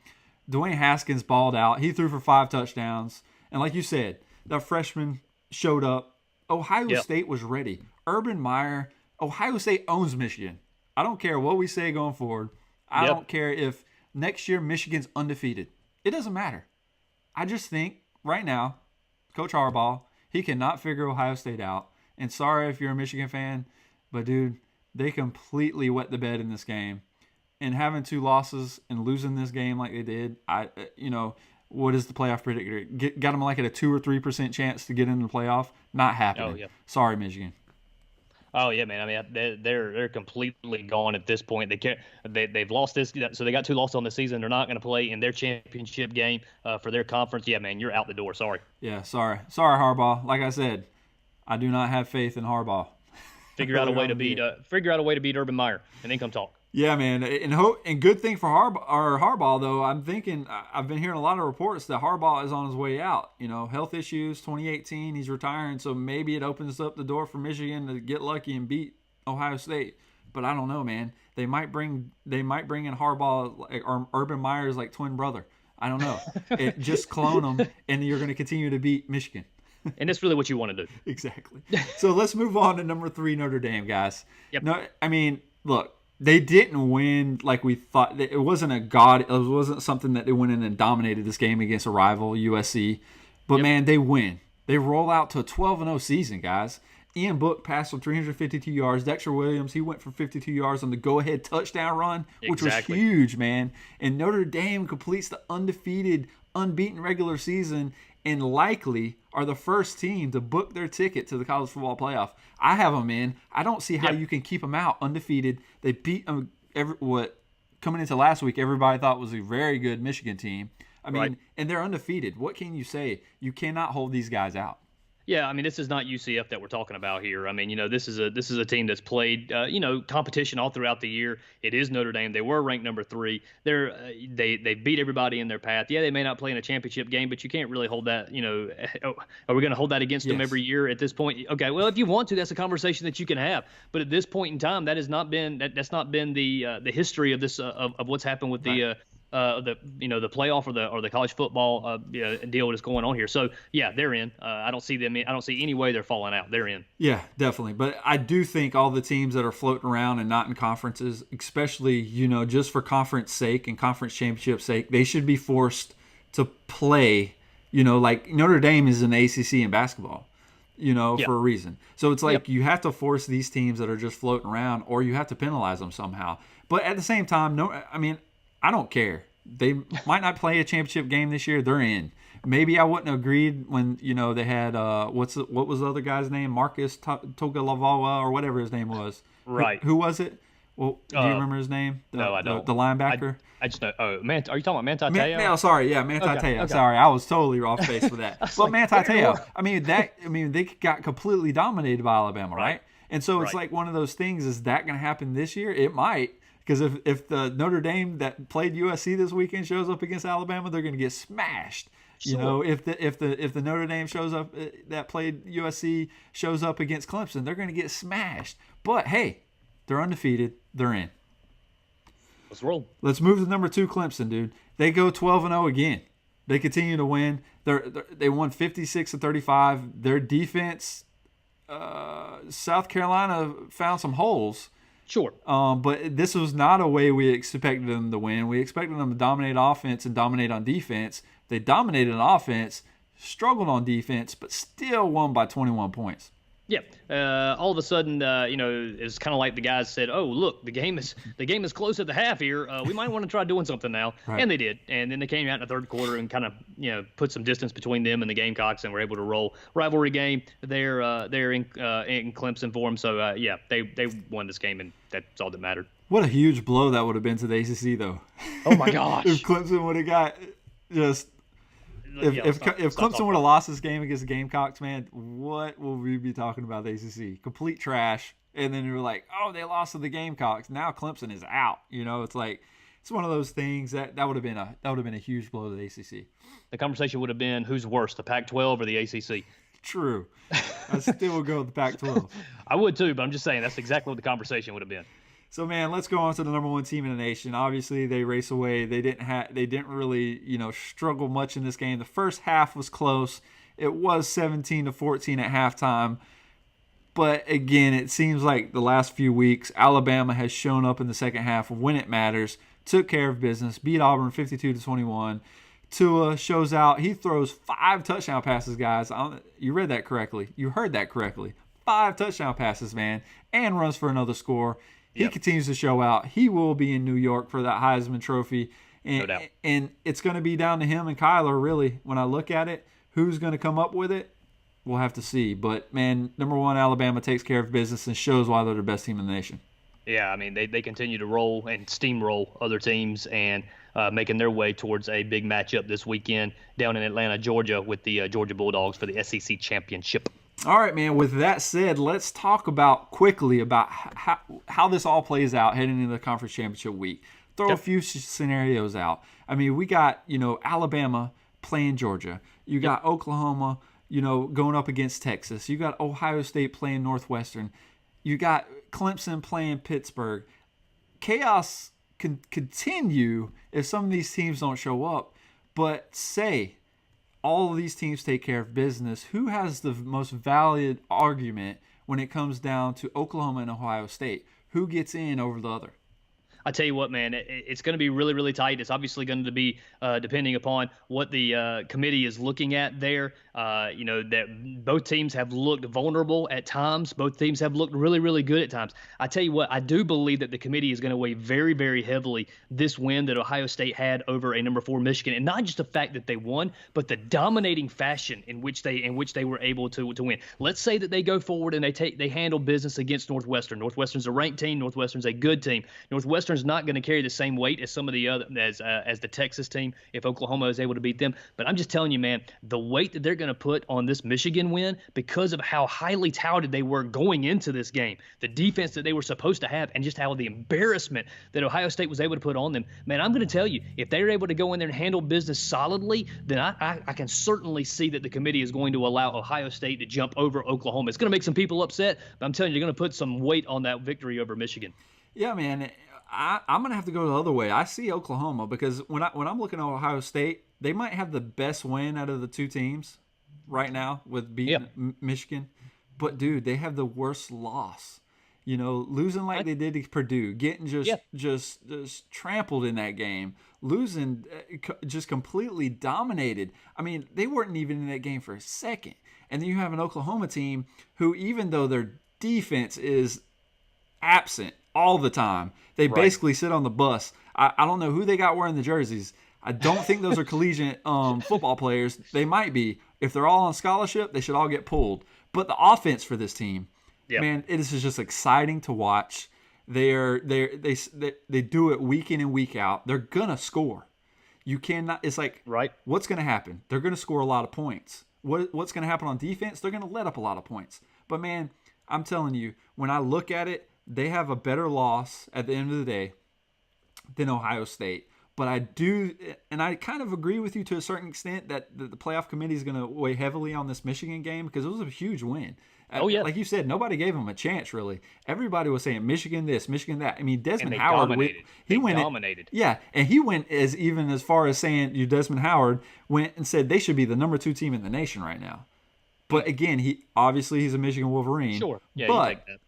Dwayne Haskins balled out. He threw for 5 touchdowns. And like you said, the freshman showed up. Ohio State was ready. Urban Meyer, Ohio State owns Michigan. I don't care what we say going forward. I don't care if next year Michigan's undefeated. It doesn't matter. I just think right now, Coach Harbaugh, he cannot figure Ohio State out. And sorry if you're a Michigan fan, but, dude, they completely wet the bed in this game. And having 2 losses and losing this game like they did, what is the playoff predictor? Got them at a 2 or 3% chance to get into the playoff? Not happening. Oh, yeah. Sorry, Michigan. Oh yeah, man. I mean, they're completely gone at this point. They can't. They've lost this, so they got 2 losses on the season. They're not going to play in their championship game for their conference. Yeah, man, you're out the door. Sorry. Yeah, sorry, Harbaugh. Like I said, I do not have faith in Harbaugh. Figure out a way to beat Urban Meyer, and then come talk. Yeah, man, and good thing for Harbaugh though. I'm thinking I've been hearing a lot of reports that Harbaugh is on his way out. You know, health issues, 2018, he's retiring, so maybe it opens up the door for Michigan to get lucky and beat Ohio State. But I don't know, man. They might bring in Harbaugh or Urban Meyer's twin brother. I don't know. Just clone them, and you're going to continue to beat Michigan. And that's really what you want to do. Exactly. So let's move on to number 3, Notre Dame, guys. Yep. No, I mean, look. They didn't win like we thought. It wasn't something that they went in and dominated this game against a rival, USC. But, man, they win. They roll out to a 12-0 season, guys. Ian Book passed for 352 yards. Dexter Williams, he went for 52 yards on the go-ahead touchdown run, which was huge, man. And Notre Dame completes the undefeated, unbeaten regular season and likely are the first team to book their ticket to the college football playoff. I have them in. I don't see how you can keep them out undefeated. They beat them coming into last week, everybody thought was a very good Michigan team. I mean, and they're undefeated. What can you say? You cannot hold these guys out. Yeah, I mean, this is not UCF that we're talking about here. I mean, this is a team that's played, competition all throughout the year. It is Notre Dame. They were ranked number 3. They beat everybody in their path. Yeah, they may not play in a championship game, but you can't really hold that. Are we going to hold that against them every year at this point? Okay, well, if you want to, that's a conversation that you can have. But at this point in time, that has not been the history of this of what's happened with the playoff or the college football deal that's going on here. So yeah, they're in. I don't see any way they're falling out. They're in. Yeah, definitely. But I do think all the teams that are floating around and not in conferences, especially just for conference sake and conference championship sake, they should be forced to play. Like Notre Dame is an ACC in basketball. For a reason. So it's like you have to force these teams that are just floating around, or you have to penalize them somehow. But at the same time, I don't care. They might not play a championship game this year. They're in. Maybe I wouldn't have agreed when they had what was the other guy's name? Marcus Togalavoa or whatever his name was. Right. Who was it? Well, do you remember his name? No, I don't. The linebacker. I just know. Oh, man, are you talking about Manti Te'o? Sorry, yeah, Manti Te'o. Okay. Sorry, I was totally off base with that. But Manti Te'o. They got completely dominated by Alabama, right? And so it's like one of those things. Is that going to happen this year? It might. Because if the Notre Dame that played USC this weekend shows up against Alabama, they're going to get smashed. You know, if the Notre Dame shows up that played USC shows up against Clemson, they're going to get smashed. But hey, they're undefeated. They're in. Let's roll. Let's move to number 2, Clemson, dude. They go 12-0 again. They continue to win. They won 56-35. Their defense, South Carolina found some holes. Sure. But this was not a way we expected them to win. We expected them to dominate offense and dominate on defense. They dominated on offense, struggled on defense, but still won by 21 points. Yeah. All of a sudden, it's kind of like the guys said, "Oh, look, the game is close at the half here. We might want to try doing something now." Right. And they did. And then they came out in the third quarter and kind of put some distance between them and the Gamecocks, and were able to roll. Rivalry game. They're in Clemson for them. So they won this game, and that's all that mattered. What a huge blow that would have been to the ACC, though. Oh my gosh! If Clemson would have got just. If Clemson would have lost this game against the Gamecocks, man, what will we be talking about the ACC? Complete trash. And then you're like, oh, they lost to the Gamecocks. Now Clemson is out. It's like it's one of those things that would have been a huge blow to the ACC. The conversation would have been who's worse, the Pac-12 or the ACC. True. I still would go with the Pac-12. I would too, but I'm just saying that's exactly what the conversation would have been. So, man, let's go on to the number 1 team in the nation. Obviously, they race away. They didn't really, struggle much in this game. The first half was close. It was 17-14 at halftime. But again, it seems like the last few weeks, Alabama has shown up in the second half when it matters. Took care of business. Beat Auburn 52-21. Tua shows out. He throws 5 touchdown passes, guys. You read that correctly. You heard that correctly. 5 touchdown passes, man, and runs for another score. He continues to show out. He will be in New York for that Heisman Trophy. And, no doubt. And it's going to be down to him and Kyler, really. When I look at it, who's going to come up with it, we'll have to see. But, man, number 1, Alabama takes care of business and shows why they're the best team in the nation. Yeah, I mean, they continue to roll and steamroll other teams and making their way towards a big matchup this weekend down in Atlanta, Georgia, with the Georgia Bulldogs for the SEC championship. All right, man. With that said, let's talk quickly about how this all plays out heading into the conference championship week. Throw a few scenarios out. I mean, we got Alabama playing Georgia. You got Oklahoma, going up against Texas. You got Ohio State playing Northwestern. You got Clemson playing Pittsburgh. Chaos can continue if some of these teams don't show up. But say all of these teams take care of business. Who has the most valid argument when it comes down to Oklahoma and Ohio State? Who gets in over the other? I tell you what, man, it's going to be really, really tight. It's obviously going to be depending upon what the committee is looking at there. That both teams have looked vulnerable at times. Both teams have looked really, really good at times. I tell you what, I do believe that the committee is going to weigh very, very heavily this win that Ohio State had over a number 4 Michigan, and not just the fact that they won, but the dominating fashion in which they were able to win. Let's say that they go forward and they handle business against Northwestern. Northwestern's a ranked team. Northwestern's a good team. Northwestern's not going to carry the same weight as some of the other as the Texas team if Oklahoma is able to beat them. But I'm just telling you, man, the weight that they're going to put on this Michigan win because of how highly touted they were going into this game, the defense that they were supposed to have, and just how the embarrassment that Ohio State was able to put on them. Man, I'm going to tell you, if they're able to go in there and handle business solidly, then I can certainly see that the committee is going to allow Ohio State to jump over Oklahoma. It's going to make some people upset, but I'm telling you, they're going to put some weight on that victory over Michigan. Yeah, man. I'm going to have to go the other way. I see Oklahoma because when I'm looking at Ohio State, they might have the best win out of the 2 teams right now with beating Michigan. But, dude, they have the worst loss. Losing like they did to Purdue, getting just trampled in that game, losing just completely dominated. I mean, they weren't even in that game for a second. And then you have an Oklahoma team who, even though their defense is absent all the time, they basically sit on the bus. I don't know who they got wearing the jerseys. I don't think those are collegiate football players. They might be. If they're all on scholarship, they should all get pulled. But the offense for this team, man, it is just exciting to watch. They do it week in and week out. They're gonna score. You cannot. It's like what's gonna happen? They're gonna score a lot of points. What's gonna happen on defense? They're gonna let up a lot of points. But man, I'm telling you, when I look at it, they have a better loss at the end of the day than Ohio State. But I do, and I kind of agree with you to a certain extent that the playoff committee is going to weigh heavily on this Michigan game because it was a huge win. Oh, yeah. Like you said, nobody gave them a chance, really. Everybody was saying Michigan this, Michigan that. I mean, Desmond And they Howard. dominated. He They went dominated. Yeah, and he went even as far as saying Desmond Howard went and said they should be the number 2 team in the nation right now. But again, he's a Michigan Wolverine. Sure. Yeah, but you take that.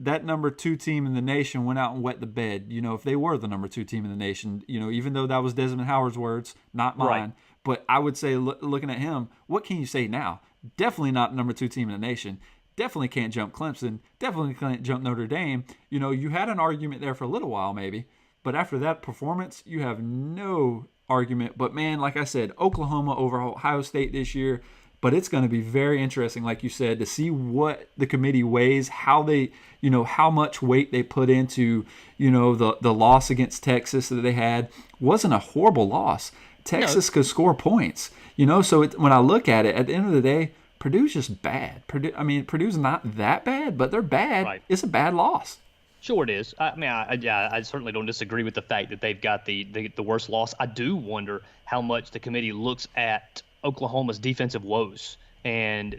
that number 2 team in the nation went out and wet the bed. If they were the number 2 team in the nation, even though that was Desmond Howard's words, not mine. Right. But I would say, looking at him, what can you say now? Definitely not number 2 team in the nation. Definitely can't jump Clemson. Definitely can't jump Notre Dame. You had an argument there for a little while maybe. But after that performance, you have no argument. But, man, like I said, Oklahoma over Ohio State this year. But it's going to be very interesting, like you said, to see what the committee weighs, how they, how much weight they put into, the loss against Texas that they had. Wasn't a horrible loss. Texas could score points, So when I look at it, at the end of the day, Purdue's just bad. Purdue's not that bad, but they're bad. Right. It's a bad loss. Sure it is. I certainly don't disagree with the fact that they've got the worst loss. I do wonder how much the committee looks at Oklahoma's defensive woes, and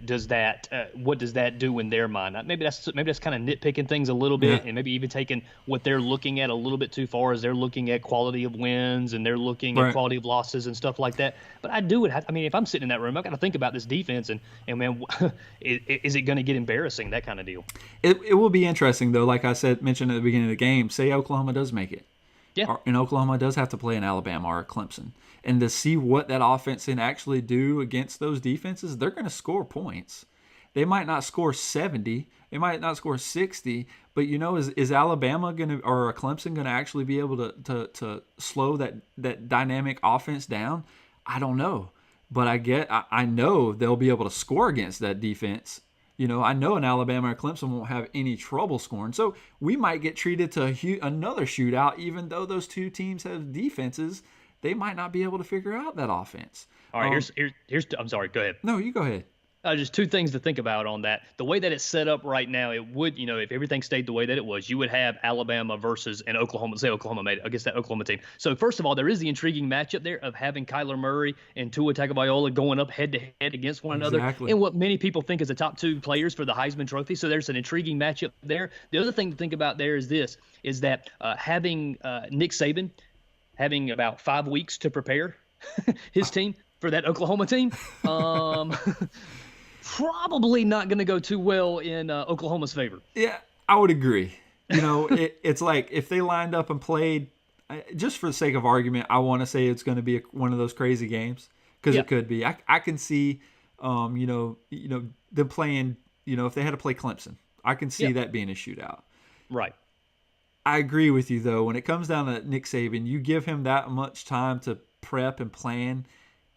what does that do in their mind? Maybe that's kind of nitpicking things a little bit, and maybe even taking what they're looking at a little bit too far as they're looking at quality of wins and they're looking at quality of losses and stuff like that. But if I'm sitting in that room, I've got to think about this defense and man, is it going to get embarrassing? That kind of deal. It will be interesting though. Like I mentioned at the beginning of the game, say Oklahoma does make it. Yeah. And Oklahoma does have to play an Alabama or a Clemson. And to see what that offense can actually do against those defenses, they're going to score points. They might not score 70. They might not score 60. But, is Alabama going to or Clemson going to actually be able to slow that dynamic offense down? I don't know. But I know they'll be able to score against that defense. I know an Alabama or Clemson won't have any trouble scoring. So we might get treated to another shootout, even though those 2 teams have defenses. They might not be able to figure out that offense. All right, here's. I'm sorry. Go ahead. No, you go ahead. Just 2 things to think about on that. The way that it's set up right now, it would, if everything stayed the way that it was, you would have Alabama versus an Oklahoma. Say Oklahoma made it against that Oklahoma team. So first of all, there is the intriguing matchup there of having Kyler Murray and Tua Tagovailoa going up head to head against one another, and what many people think is the top 2 players for the Heisman Trophy. So there's an intriguing matchup there. The other thing to think about there is that having Nick Saban having about 5 weeks to prepare his team for that Oklahoma team. Probably not going to go too well in Oklahoma's favor. Yeah, I would agree. It's like if they lined up and played, just for the sake of argument, I want to say it's going to be one of those crazy games because it could be. I can see, them playing. If they had to play Clemson, I can see that being a shootout. Right. I agree with you though. When it comes down to Nick Saban, you give him that much time to prep and plan,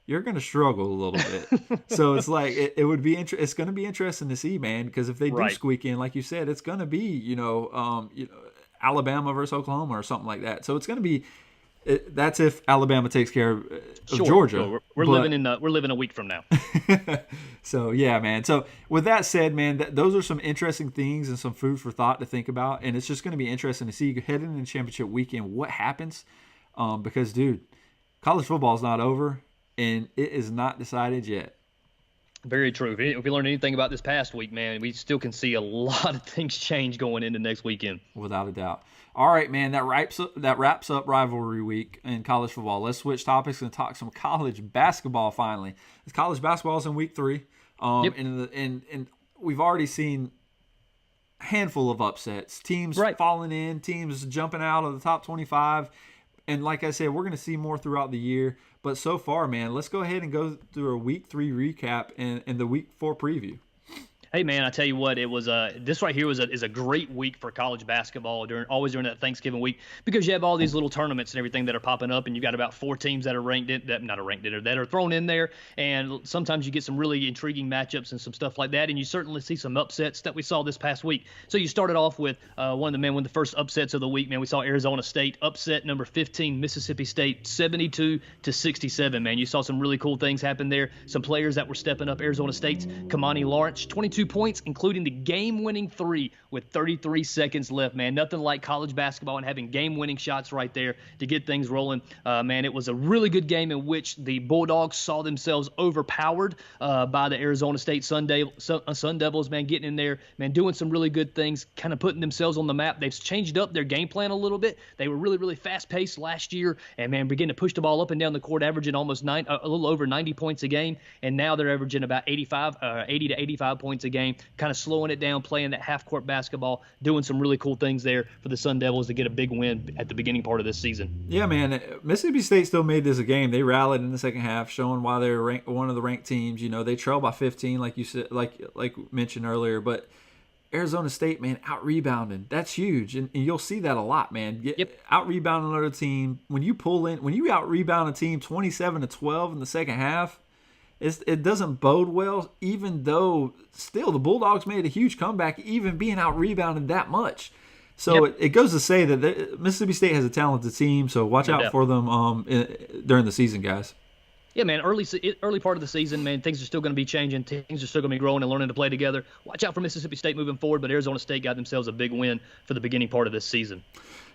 you're going to struggle a little bit. So it's like it would be it's going to be interesting to see, man, because if they do squeak in, like you said, it's going to be Alabama versus Oklahoma or something like that. So it's going to be that's if Alabama takes care of Georgia. Sure. We're living a week from now. So yeah, man. So with that said, man, those are some interesting things and some food for thought to think about, and it's just going to be interesting to see heading into championship weekend what happens, because dude, college football is not over. And it is not decided yet. Very true. If we learned anything about this past week, man, we still can see a lot of things change going into next weekend. Without a doubt. All right, man, that wraps up rivalry week in college football. Let's switch topics and talk some college basketball finally. College basketball is in week 3. And we've already seen a handful of upsets. Teams falling in, teams jumping out of the top 25. And like I said, we're going to see more throughout the year. But so far, man, let's go ahead and go through a week 3 recap and the week 4 preview. Hey, man, I tell you what, it was this right here is a great week for college basketball always during that Thanksgiving week, because you have all these little tournaments and everything that are popping up, and you got about 4 teams that are that are thrown in there, and sometimes you get some really intriguing matchups and some stuff like that, and you certainly see some upsets that we saw this past week. So you started off with one of the first upsets of the week, man. We saw Arizona State upset number 15 Mississippi State 72-67. Man, you saw some really cool things happen there. Some players that were stepping up. Arizona State's Kamani Lawrence, 22 22 points, including the game-winning three with 33 seconds left, man. Nothing like college basketball and having game-winning shots right there to get things rolling. Man, it was a really good game in which the Bulldogs saw themselves overpowered by the Arizona State Sun Devils, man, getting in there, man, doing some really good things, kind of putting themselves on the map. They've changed up their game plan a little bit. They were really, really fast-paced last year and, man, beginning to push the ball up and down the court, averaging almost a little over 90 points a game, and now they're averaging about 80 to 85 points a game, kind of slowing it down, playing that half-court basketball, doing some really cool things there for the Sun Devils to get a big win at the beginning part of this season. Yeah, man. Mississippi State still made this a game. They rallied in the second half, showing why they're one of the ranked teams. You know, they trailed by 15, like you said, like mentioned earlier, but Arizona State, man, out-rebounding. That's huge, and you'll see that a lot, man. Out-rebounding another team. When you out-rebound a team 27-12 in the second half, it doesn't bode well, even though still the Bulldogs made a huge comeback, even being out-rebounded that much. So it goes to say that Mississippi State has a talented team, so watch out for them during the season, guys. Yeah, man, early part of the season, man, things are still going to be changing. Things are still going to be growing and learning to play together. Watch out for Mississippi State moving forward, but Arizona State got themselves a big win for the beginning part of this season.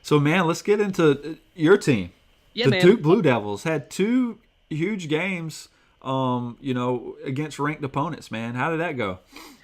So, man, let's get into your team. Yeah, the Duke Blue Devils had two huge games, against ranked opponents, man. How did that go?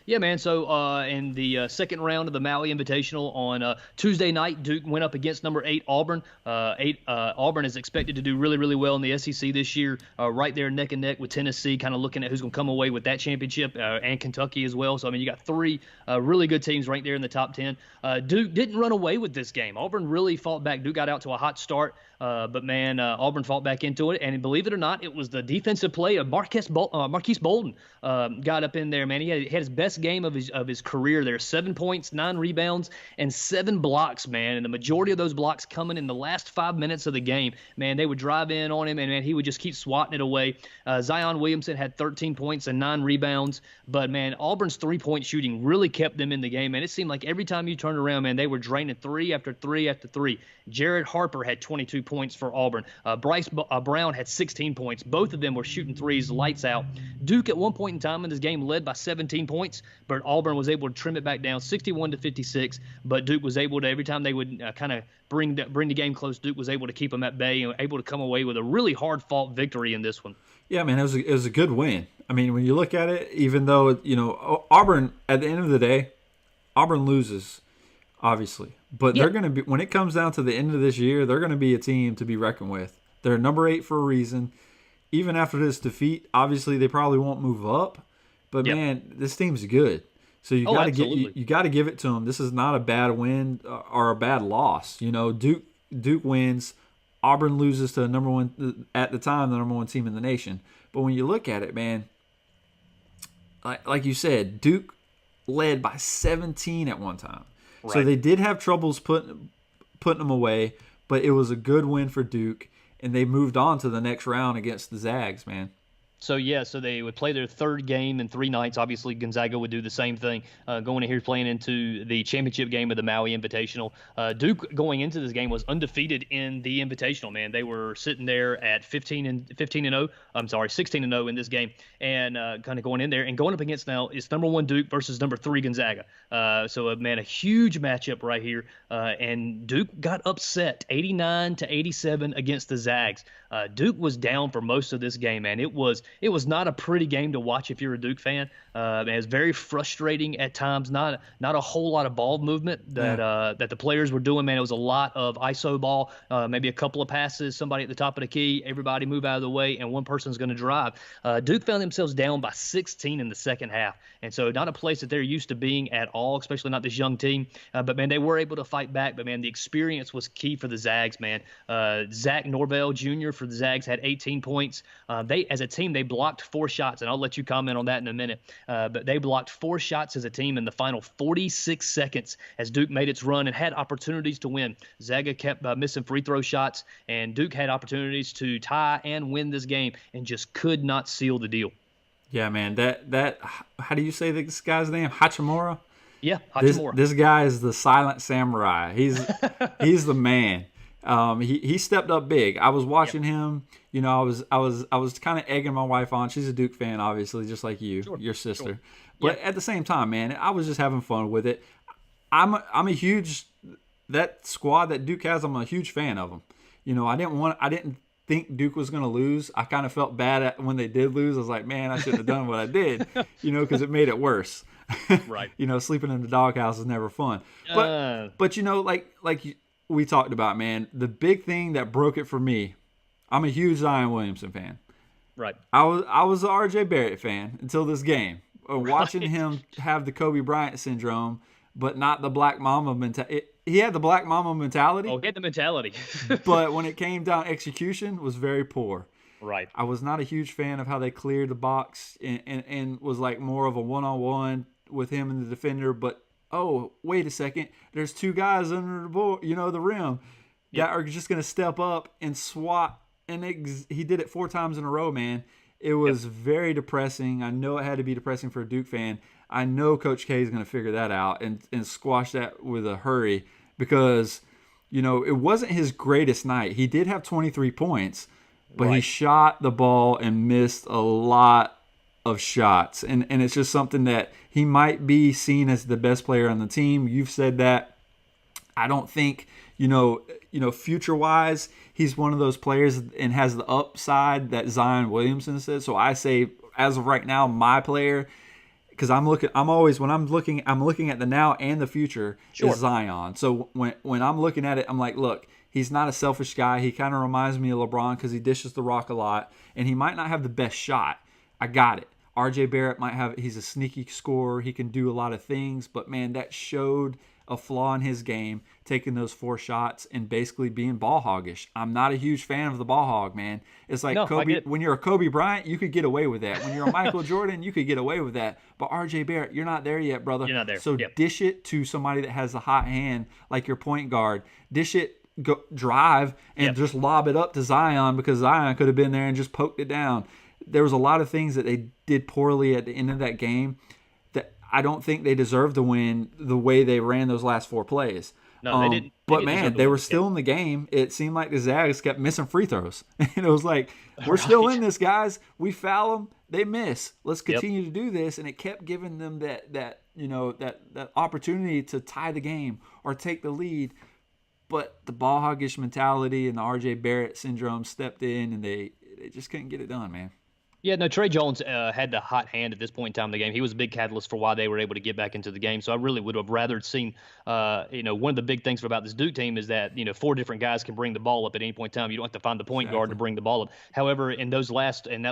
Yeah, man. So in the second round of the Maui Invitational on Tuesday night, Duke went up against number 8 Auburn. Auburn is expected to do really, really well in the SEC this year, right there neck and neck with Tennessee, kind of looking at who's going to come away with that championship, and Kentucky as well. So, I mean, you got three really good teams right there in the top 10. Duke didn't run away with this game. Auburn really fought back. Duke got out to a hot start. But, man, Auburn fought back into it, and believe it or not, it was the defensive play of Marquise Bolden got up in there, man. He had his best game of his career there. 7 points, 9 rebounds, and 7 blocks, man. And the majority of those blocks coming in the last 5 minutes of the game. Man, they would drive in on him, and, man, he would just keep swatting it away. Zion Williamson had 13 points and 9 rebounds. But, man, Auburn's three-point shooting really kept them in the game, man. It seemed like every time you turned around, man, they were draining 3 after 3 after 3. Jared Harper had 22 points for Auburn. Bryce Brown had 16 points. Both of them were shooting threes, lights out. Duke at one point in time in this game led by 17 points, but Auburn was able to trim it back down 61-56. But Duke was able to, every time they would kind of bring the game close, Duke was able to keep them at bay and able to come away with a really hard-fought victory in this one. Yeah, man, it was a good win. I mean, when you look at it, even though, Auburn, at the end of the day, Auburn loses, obviously. But they're going to be, when it comes down to the end of this year, they're going to be a team to be reckoned with. They're number 8 for a reason. Even after this defeat, obviously they probably won't move up. But man, this team's good. So you got to give it to them. This is not a bad win or a bad loss. Duke wins. Auburn loses to the number 1 at the time, the number 1 team in the nation. But when you look at it, man, like you said, Duke led by 17 at one time. Right. So they did have troubles putting them away, but it was a good win for Duke, and they moved on to the next round against the Zags, man. So they would play their third game in 3 nights. Obviously, Gonzaga would do the same thing, going in here playing into the championship game of the Maui Invitational. Duke going into this game was undefeated in the Invitational, man. They were sitting there at 16-0 in this game, and kind of going in there and going up against now it's number 1 Duke versus number 3 Gonzaga. So a huge matchup right here, and Duke got upset 89-87 against the Zags. Duke was down for most of this game, man. It was not a pretty game to watch if you're a Duke fan. It was very frustrating at times. Not a whole lot of ball movement that the players were doing, man. It was a lot of ISO ball, maybe a couple of passes, somebody at the top of the key, everybody move out of the way, and one person's going to drive. Duke found themselves down by 16 in the second half, and so not a place that they're used to being at all, especially not this young team. But, man, they were able to fight back. But, man, the experience was key for the Zags, man. Zach Norvell Jr. for the Zags had 18 points. They, as a team, they blocked 4 shots, and I'll let you comment on that in a minute. But they blocked 4 shots as a team in the final 46 seconds as Duke made its run and had opportunities to win. Zaga kept missing free throw shots, and Duke had opportunities to tie and win this game and just could not seal the deal. Yeah, man. That how do you say this guy's name? Hachimura? Yeah, Hachimura. This guy is the silent samurai. He's the man. He stepped up big. I was watching him. I was kind of egging my wife on. She's a Duke fan, obviously, just like you, your sister. Sure. But at the same time, man, I was just having fun with it. I'm a huge that squad that Duke has. I'm a huge fan of them. I didn't think Duke was going to lose. I kind of felt bad when they did lose. I was like, man, I shouldn't have done what I did, because it made it worse. Right. Sleeping in the doghouse is never fun. But like we talked about, man, the big thing that broke it for me, I'm a huge Zion Williamson fan. Right. I was an RJ Barrett fan until this game. Watching him have the Kobe Bryant syndrome, but not the Black Mamba mentality. He had the Black Mamba mentality. Oh, he had the mentality. But when it came down, execution was very poor. Right. I was not a huge fan of how they cleared the box and was like more of a one-on-one with him and the defender. But, oh, wait a second. There's two guys under the board, the rim, that are just going to step up and swat. And he did it 4 times in a row, man. It was very depressing. I know it had to be depressing for a Duke fan. I know Coach K is going to figure that out and squash that with a hurry because, it wasn't his greatest night. He did have 23 points, but he shot the ball and missed a lot of shots. And it's just something that he might be seen as the best player on the team. You've said that. I don't think, future-wise, he's one of those players and has the upside that Zion Williamson said. So I say, as of right now, my player, because I'm looking at the now and the future is Zion. So when I'm looking at it, I'm like, look, he's not a selfish guy. He kind of reminds me of LeBron because he dishes the rock a lot, and he might not have the best shot. I got it. RJ Barrett he's a sneaky scorer. He can do a lot of things, but man, that showed a flaw in his game, taking those 4 shots and basically being ball hoggish. I'm not a huge fan of the ball hog, man. It's like Kobe. When you're a Kobe Bryant, you could get away with that. When you're a Michael Jordan, you could get away with that. But RJ Barrett, you're not there yet, brother. You're not there. So dish it to somebody that has a hot hand, like your point guard. Dish it, go drive, and just lob it up to Zion because Zion could have been there and just poked it down. There was a lot of things that they did poorly at the end of that game that I don't think they deserved to win the way they ran those last 4 plays. No, they didn't. But man, they were still in the game. It seemed like the Zags kept missing free throws, and it was like, we're still in this, guys. We foul them, they miss. Let's continue to do this, and it kept giving them that opportunity to tie the game or take the lead. But the ball hoggish mentality and the RJ Barrett syndrome stepped in, and they just couldn't get it done, man. Yeah, no, Trey Jones had the hot hand at this point in time in the game. He was a big catalyst for why they were able to get back into the game. So I really would have rather seen, one of the big things about this Duke team is that, 4 different guys can bring the ball up at any point in time. You don't have to find the point guard to bring the ball up. However, in that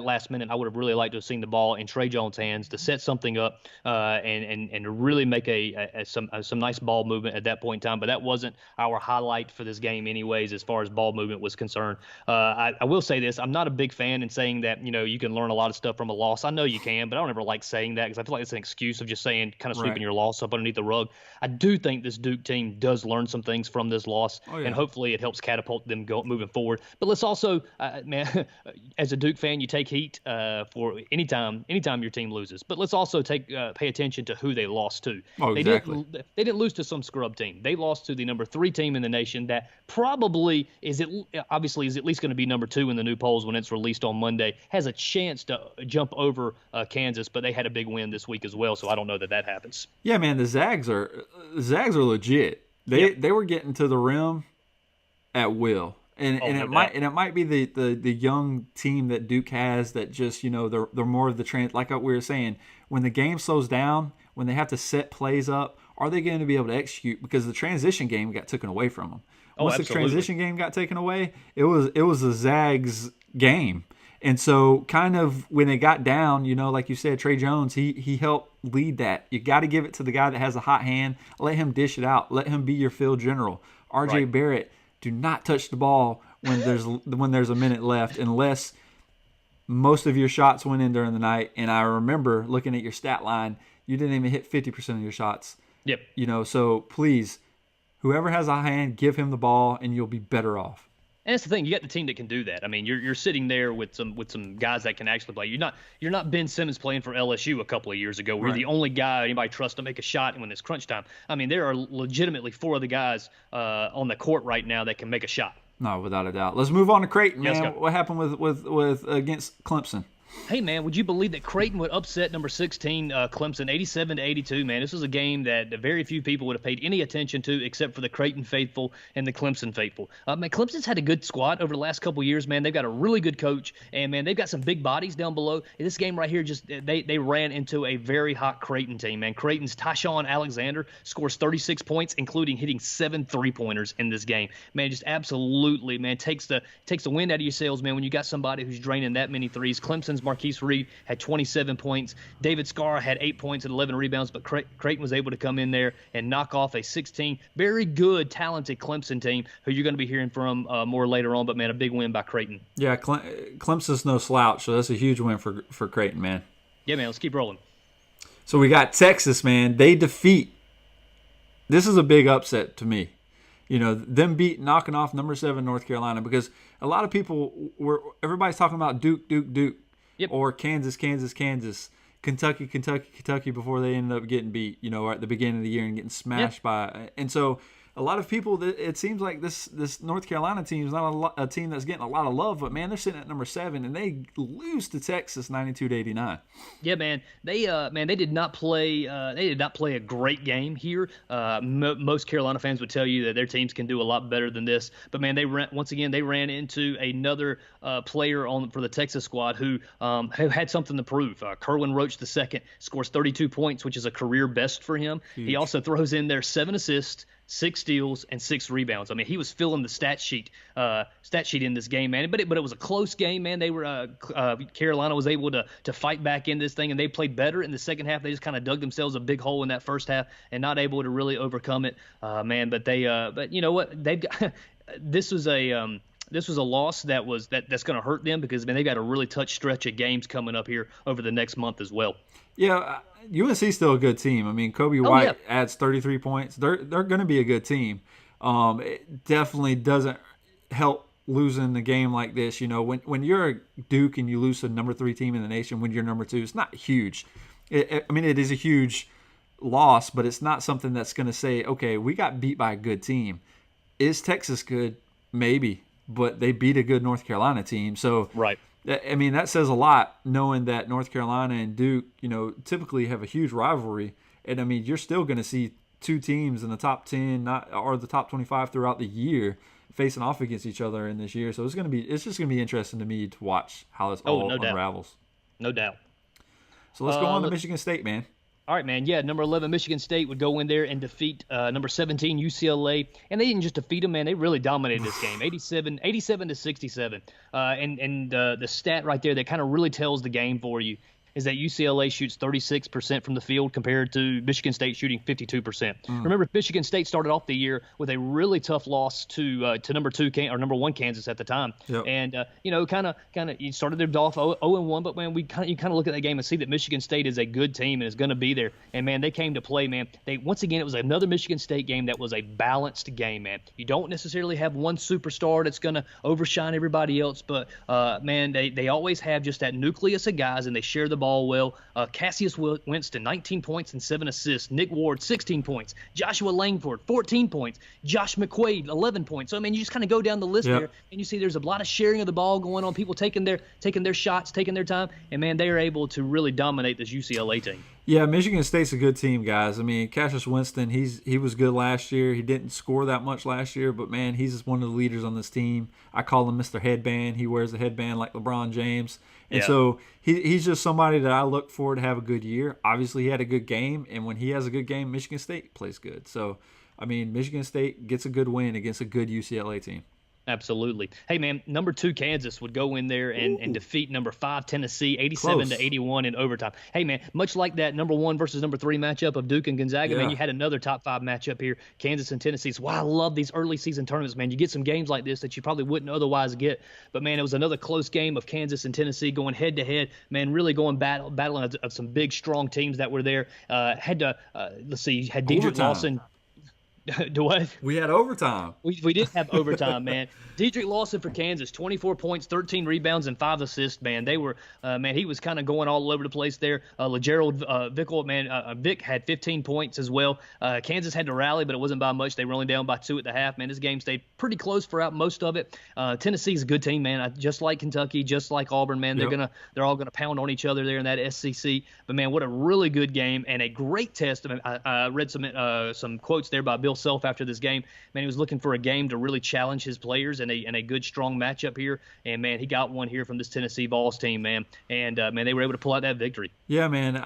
last minute, I would have really liked to have seen the ball in Trey Jones' hands to set something up and really make some nice ball movement at that point in time. But that wasn't our highlight for this game anyways, as far as ball movement was concerned. I will say this. I'm not a big fan in saying that, you can learn a lot of stuff from a loss. I know you can, but I don't ever like saying that because I feel like it's an excuse of just saying, kind of sweeping your loss up underneath the rug. I do think this Duke team does learn some things from this loss, and hopefully it helps catapult them moving forward. But let's also, man, as a Duke fan, you take heat for anytime your team loses. But let's also pay attention to who they lost to. Oh, exactly. They didn't lose to some scrub team. They lost to the number 3 team in the nation that probably is at least going to be number 2 in the new polls when it's released on Monday. Has a chance to jump over Kansas, but they had a big win this week as well, so I don't know that happens. Yeah, man, the Zags are legit. They were getting to the rim at will, and it might be the young team that Duke has that just they're more of the like we were saying, when the game slows down, when they have to set plays up, are they going to be able to execute? Because the transition game got taken away from them. Once the transition game got taken away, it was the Zags game. And so kind of when they got down, like you said, Trey Jones, he helped lead that. You got to give it to the guy that has a hot hand. Let him dish it out. Let him be your field general. RJ Barrett, do not touch the ball when there's a minute left unless most of your shots went in during the night. And I remember looking at your stat line, you didn't even hit 50% of your shots. Yep. So please, whoever has a hand, give him the ball and you'll be better off. And that's the thing. You got the team that can do that. I mean, you're sitting there with some guys that can actually play. You're not Ben Simmons playing for LSU a couple of years ago. We're the only guy anybody trusts to make a shot when it's crunch time. I mean, there are legitimately 4 other guys on the court right now that can make a shot. No, without a doubt. Let's move on to Creighton, man. What happened with against Clemson? Hey, man, would you believe that Creighton would upset number 16 Clemson 87-82? Man, this was a game that very few people would have paid any attention to except for the Creighton faithful and the Clemson faithful. Man, Clemson's had a good squad over the last couple years, man. They've got a really good coach, and, man, they've got some big bodies down below. And this game right here, just they ran into a very hot Creighton team, man. Creighton's Tyshawn Alexander scores 36 points, including hitting 7 3-pointers in this game. Man, just absolutely, man, takes the wind out of your sails, man, when you got somebody who's draining that many threes. Clemson's Marquise Reed had 27 points. David Scarr had 8 points and 11 rebounds, but Creighton was able to come in there and knock off a 16 very good, talented Clemson team who you're going to be hearing from more later on. But, man, a big win by Creighton. Yeah, Clemson's no slouch, so that's a huge win for Creighton, man. Yeah, man, let's keep rolling. So we got Texas, man. They defeat. This is a big upset to me. Them knocking off number 7 North Carolina, because a lot of people everybody's talking about Duke. Yep. Or Kansas, Kentucky before they ended up getting beat, at the beginning of the year and getting smashed by. And so a lot of people, it seems like this North Carolina team is not a team that's getting a lot of love, but, man, they're sitting at number 7 and they lose to Texas 92-89. Yeah, man, they did not play a great game here. Most Carolina fans would tell you that their teams can do a lot better than this. But, man, they ran into another player for the Texas squad who had something to prove. Kerwin Roach II scores 32 points, which is a career best for him. Huge. He also throws in there 7 assists, 6 steals, and 6 rebounds. I mean, he was filling the stat sheet in this game, man. But it was a close game, man. They were Carolina was able to fight back in this thing, and they played better in the second half. They just kind of dug themselves a big hole in that first half and not able to really overcome it, man. But but you know what? They've got this was a loss that's going to hurt them because, man, they've got a really tough stretch of games coming up here over the next month as well. Yeah, UNC's still a good team. I mean, Kobe White adds 33 points. They're going to be a good team. It definitely doesn't help losing the game like this. When you're a Duke and you lose to the number 3 team in the nation when you're number 2, it's not huge. It is a huge loss, but it's not something that's going to say, okay, we got beat by a good team. Is Texas good? Maybe, but they beat a good North Carolina team. So, right. I mean, that says a lot, knowing that North Carolina and Duke, typically have a huge rivalry. And, I mean, you're still going to see 2 teams in the top 10 or the top 25 throughout the year facing off against each other in this year. So it's just going to be interesting to me to watch how this all unravels. No doubt. So let's go on to Michigan State, man. All right, man. Yeah, number 11 Michigan State would go in there and defeat number 17 UCLA, and they didn't just defeat them, man. They really dominated this game, 87-67. And the stat right there that kind of really tells the game for you is that UCLA shoots 36% from the field compared to Michigan State shooting 52%. Remember, Michigan State started off the year with a really tough loss to number 1 Kansas at the time. Yep. And kind of you started them off 0-1, but, man, you kind of look at that game and see that Michigan State is a good team and is going to be there. And, man, they came to play, man. Once again, it was another Michigan State game that was a balanced game, man. You don't necessarily have one superstar that's going to overshine everybody else, but man, they always have just that nucleus of guys, and they share the ball well. Cassius Winston, 19 points and 7 assists. Nick Ward, 16 points. Joshua Langford, 14 points. Josh McQuaid, 11 points. So, I mean, you just kind of go down the list there, and you see there's a lot of sharing of the ball going on, people taking their shots, taking their time, and, man, they are able to really dominate this UCLA team. Yeah, Michigan State's a good team, guys. I mean, Cassius Winston, he was good last year. He didn't score that much last year, but, man, he's one of the leaders on this team. I call him Mr. Headband. He wears the headband like LeBron James. And so he's just somebody that I look forward to have a good year. Obviously, he had a good game, and when he has a good game, Michigan State plays good. So, I mean, Michigan State gets a good win against a good UCLA team. Absolutely. Hey, man, number 2 Kansas would go in there and defeat number 5 Tennessee 87-81 in overtime. Hey, man, much like that number 1 versus number 3 matchup of Duke and Gonzaga, man, you had another top 5 matchup here, Kansas and Tennessee. So, I love these early season tournaments, man. You get some games like this that you probably wouldn't otherwise get. But, man, it was another close game of Kansas and Tennessee going head to head, man, really going battling of some big, strong teams that were there. Had Dedrick Lawson. Do what? We had overtime. We did have overtime, man. Dedrick Lawson for Kansas, 24 points, 13 rebounds, and 5 assists, man. They were, man, he was kind of going all over the place there. LeGerald Vickel, man, Vic had 15 points as well. Kansas had to rally, but it wasn't by much. They were only down by 2 at the half, man. This game stayed pretty close throughout most of it. Tennessee's a good team, man. Just like Kentucky, just like Auburn, man. Yep. They're all gonna pound on each other there in that SEC. But man, what a really good game and a great test. I read some quotes there by Bill Self after this game. Man, he was looking for a game to really challenge his players and a good strong matchup here. And man, he got one here from this Tennessee Vols team, man. And man, they were able to pull out that victory. Yeah, man.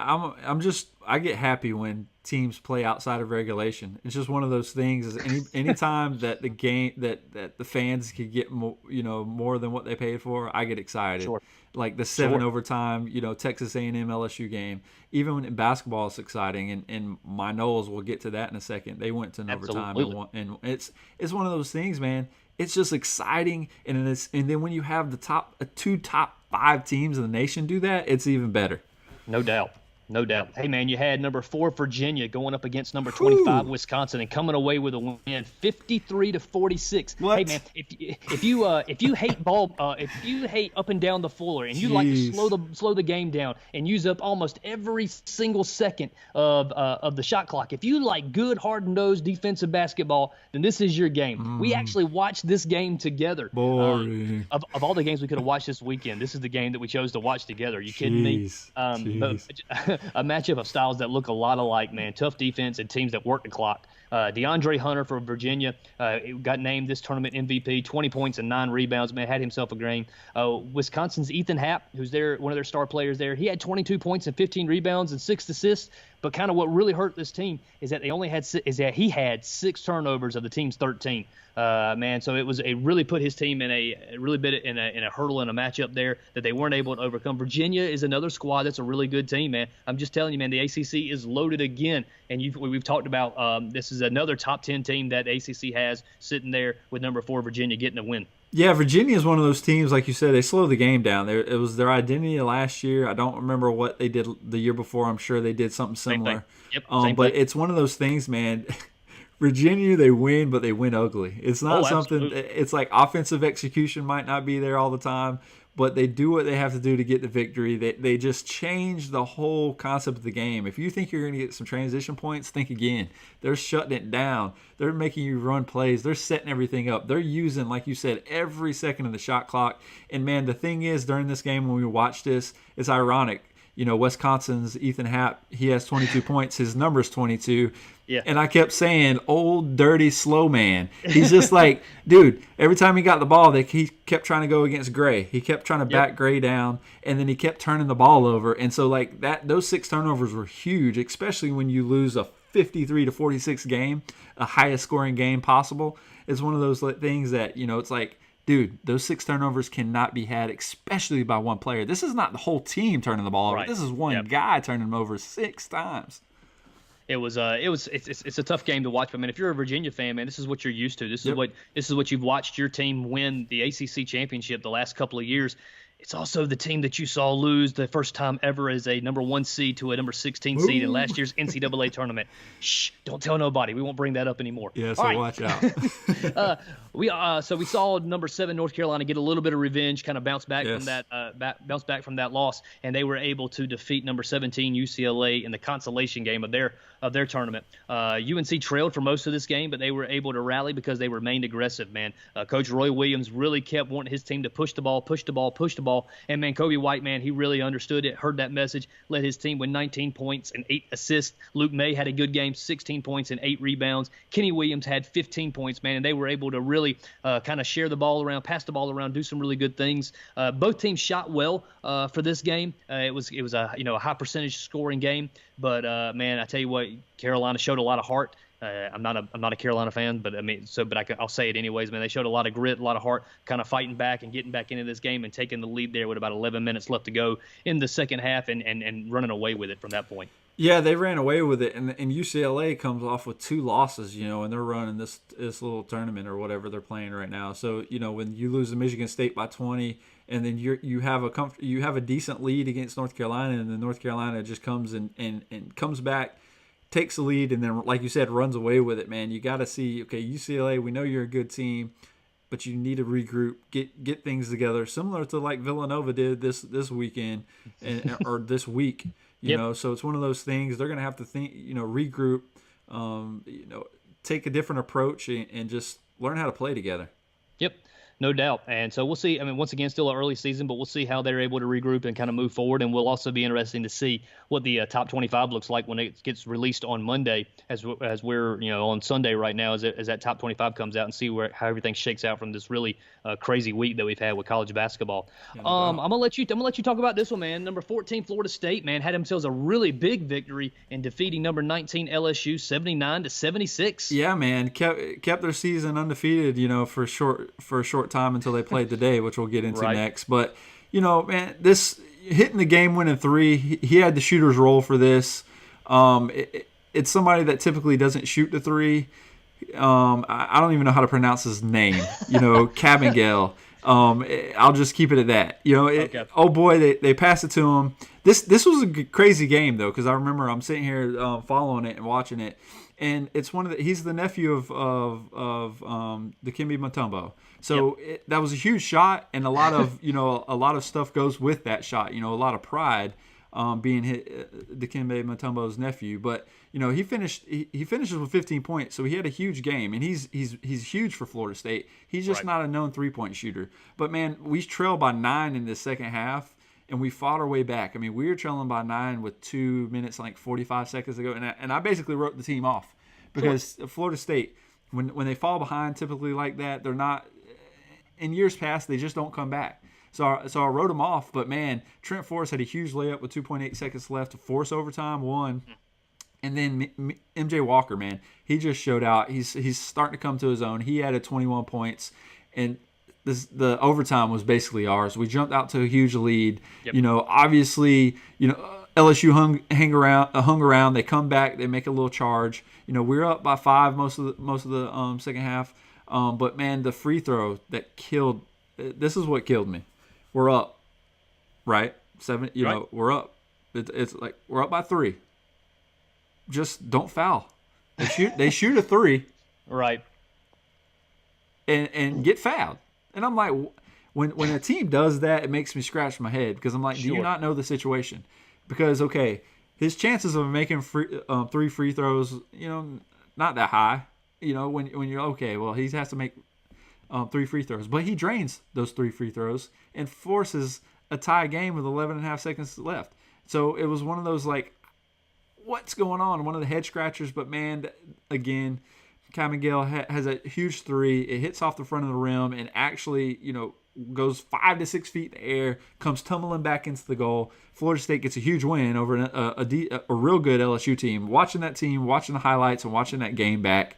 I get happy when teams play outside of regulation. It's just one of those things. Is anytime that the game that the fans could get more than what they paid for, I get excited. Sure. Like the 7 overtime, Texas A&M LSU game. Even when in basketball, it's exciting, and my Noles, we'll get to that in a second. They went to an overtime, and it's one of those things, man. It's just exciting, and then when you have the two top 5 teams in the nation do that, it's even better. No doubt. No doubt. Hey, man, you had number 4 Virginia going up against number 25 Wisconsin and coming away with a win, 53-46. What? Hey, man, if you hate if you hate up and down the floor and you like to slow the game down and use up almost every single second of the shot clock, if you like good hard-nosed defensive basketball, then this is your game. We actually watched this game together. Boring. Of all the games we could have watched this weekend, this is the game that we chose to watch together. Are you kidding me? A matchup of styles that look a lot alike, man. Tough defense and teams that work the clock. DeAndre Hunter for Virginia got named this tournament MVP, 20 points and 9 rebounds, man, had himself a game. Wisconsin's Ethan Happ, who's one of their star players there, he had 22 points and 15 rebounds and 6 assists. But kind of what really hurt this team is that he had 6 turnovers of the team's 13. Man, so it really put his team in a hurdle in a matchup there that they weren't able to overcome. Virginia is another squad that's a really good team, man. I'm just telling you, man, the ACC is loaded again, and we've talked about this is another top 10 team that ACC has sitting there with number 4 Virginia getting a win. Yeah, Virginia is one of those teams, like you said, they slow the game down. It was their identity last year. I don't remember what they did the year before. I'm sure they did something similar. Yep, but it's one of those things, man. Virginia, they win, but they win ugly. It's not something. Absolutely. It's like offensive execution might not be there all the time, but they do what they have to do to get the victory. They just change the whole concept of the game. If you think you're going to get some transition points, think again. They're shutting it down. They're making you run plays. They're setting everything up. They're using, like you said, every second of the shot clock. And, man, the thing is, during this game when we watch this, it's ironic. Wisconsin's Ethan Happ, he has 22 points. His number's 22. Yeah. And I kept saying, old, dirty, slow man. He's just like, dude, every time he got the ball, he kept trying to go against Gray. He kept trying to back Gray down, and then he kept turning the ball over. And so, like, those 6 turnovers were huge, especially when you lose a 53-46 game, a highest scoring game possible. It's one of those things that, it's like, dude, those 6 turnovers cannot be had, especially by one player. This is not the whole team turning the ball over. Right. This is one guy turning them over 6 times. It's a tough game to watch, but man, if you're a Virginia fan, man, this is what you're used to. This is what you've watched your team win the ACC championship the last couple of years. It's also the team that you saw lose the first time ever as a number 1 seed to a number 16 seed in last year's NCAA tournament. Shh, don't tell nobody. We won't bring that up anymore. Yeah, so watch out. We saw number 7 North Carolina get a little bit of revenge, kind of bounce back from that loss, and they were able to defeat number 17 UCLA in the consolation game of their tournament. UNC trailed for most of this game, but they were able to rally because they remained aggressive, man. Coach Roy Williams really kept wanting his team to push the ball, and man, Kobe White, man, he really understood it, heard that message, led his team with 19 points and 8 assists. Luke May had a good game, 16 points and 8 rebounds. Kenny Williams had 15 points, man, and they were able to really kind of share the ball around, pass the ball around, do some really good things. Both teams shot well for this game. It was a high percentage scoring game, but man, I tell you what, Carolina showed a lot of heart. I'm not a Carolina fan, but I'll say it anyways, man. They showed a lot of grit, a lot of heart, kind of fighting back and getting back into this game and taking the lead there with about 11 minutes left to go in the second half and running away with it from that point. Yeah, they ran away with it, and UCLA comes off with 2 losses, and they're running this little tournament or whatever they're playing right now. So, when you lose to Michigan State by 20, and then you have a decent lead against North Carolina, and then North Carolina just comes and comes back takes the lead and then, like you said, runs away with it, man, you got to see, okay, UCLA, we know you're a good team, but you need to regroup, get things together, similar to like Villanova did this weekend or this week, you know. So it's one of those things they're going to have to think, regroup, take a different approach and just learn how to play together. Yep. No doubt. And so we'll see. I mean, once again, still an early season, but we'll see how they're able to regroup and kind of move forward. And we'll also be interesting to see what the top 25 looks like when it gets released on Monday, as we're on Sunday right now, as that top 25 comes out, and see how everything shakes out from this really crazy week that we've had with college basketball. I'm gonna let you talk about this one, man. Number 14, Florida State, man, had themselves a really big victory in defeating number 19 LSU 79-76. Yeah, man, kept their season undefeated, for a short time until they played today, which we'll get into next. But man, this hitting the game-winning three, he had the shooter's role for this. It's somebody that typically doesn't shoot the three. I don't even know how to pronounce his name. Cabangel. I'll just keep it at that. Okay. Oh boy, they passed it to him. This was a crazy game though, because I remember I'm sitting here following it and watching it, and it's he's the nephew of Dikembe Mutombo. So that was a huge shot, and a lot of stuff goes with that shot. A lot of pride being Dikembe Mutombo's nephew. But he finishes with 15 points, so he had a huge game, and he's huge for Florida State. He's just not a known 3-point shooter. But man, we trailed by 9 in the second half, and we fought our way back. I mean, we were trailing by 9 with 2 minutes, like 45 seconds ago, and I basically wrote the team off because Florida State, when they fall behind typically like that, they're not. In years past, they just don't come back. So I wrote them off. But, man, Trent Forrest had a huge layup with 2.8 seconds left to force overtime, won. And then MJ Walker, man, he just showed out. He's starting to come to his own. He added 21 points. And the overtime was basically ours. We jumped out to a huge lead. Yep. Obviously, LSU hung around. They come back. They make a little charge. We're up by 5 most of the second half. But man, the free throw that killed. This is what killed me. We're up, right? 7. We're up. It's like we're up by 3. Just don't foul. They shoot a 3, right? And get fouled. And I'm like, when a team does that, it makes me scratch my head because I'm like, do you not know the situation? Because okay, his chances of making 3 free throws, not that high. When you're okay, well, he has to make 3 free throws. But he drains those 3 free throws and forces a tie game with 11 and a half seconds left. So it was one of those, like, what's going on? One of the head scratchers. But, man, again, Cabangel has a huge 3. It hits off the front of the rim and actually, goes 5 to 6 feet in the air, comes tumbling back into the goal. Florida State gets a huge win over a real good LSU team. Watching that team, watching the highlights, and watching that game back,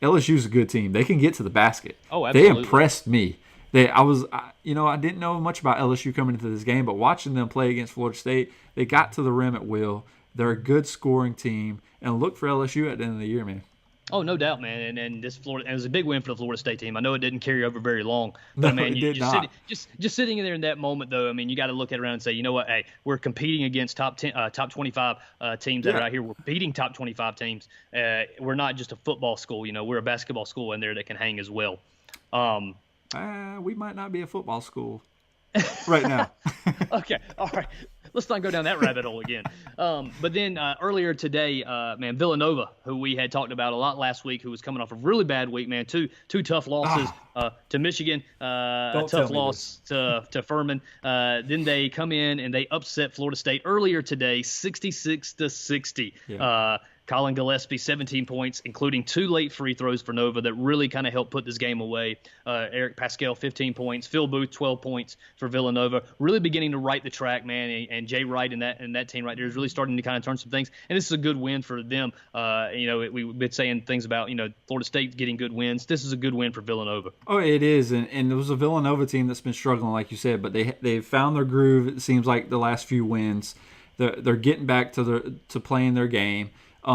LSU's a good team. They can get to the basket. Oh, absolutely. They impressed me. I didn't know much about LSU coming into this game, but watching them play against Florida State, they got to the rim at will. They're a good scoring team, and look for LSU at the end of the year, man. Oh, no doubt, man. And this Florida, it was a big win for the Florida State team. I know it didn't carry over very long, but no, man, just sitting in there in that moment, though. I mean, you got to look at it around and say, you know what? Hey, we're competing against top 25 teams that are out here. We're beating top 25 teams. We're not just a football school. We're a basketball school in there that can hang as well. We might not be a football school right now. Okay, all right. Let's not go down that rabbit hole again. But then earlier today, man, Villanova, who we had talked about a lot last week, who was coming off a really bad week, man, two tough losses to Michigan, a tough loss to Furman. Then they come in and they upset Florida State earlier today, 66-60. Yeah. Colin Gillespie, 17 points, including 2 late free throws for Nova that really kind of helped put this game away. Eric Pascal, 15 points. Phil Booth, 12 points for Villanova. Really beginning to right the track, man. And Jay Wright and that team right there is really starting to kind of turn some things. And this is a good win for them. We've been saying things about, Florida State getting good wins. This is a good win for Villanova. Oh, it is. And it was a Villanova team that's been struggling, like you said. But they've found their groove, it seems like, the last few wins. They're getting back to playing their game.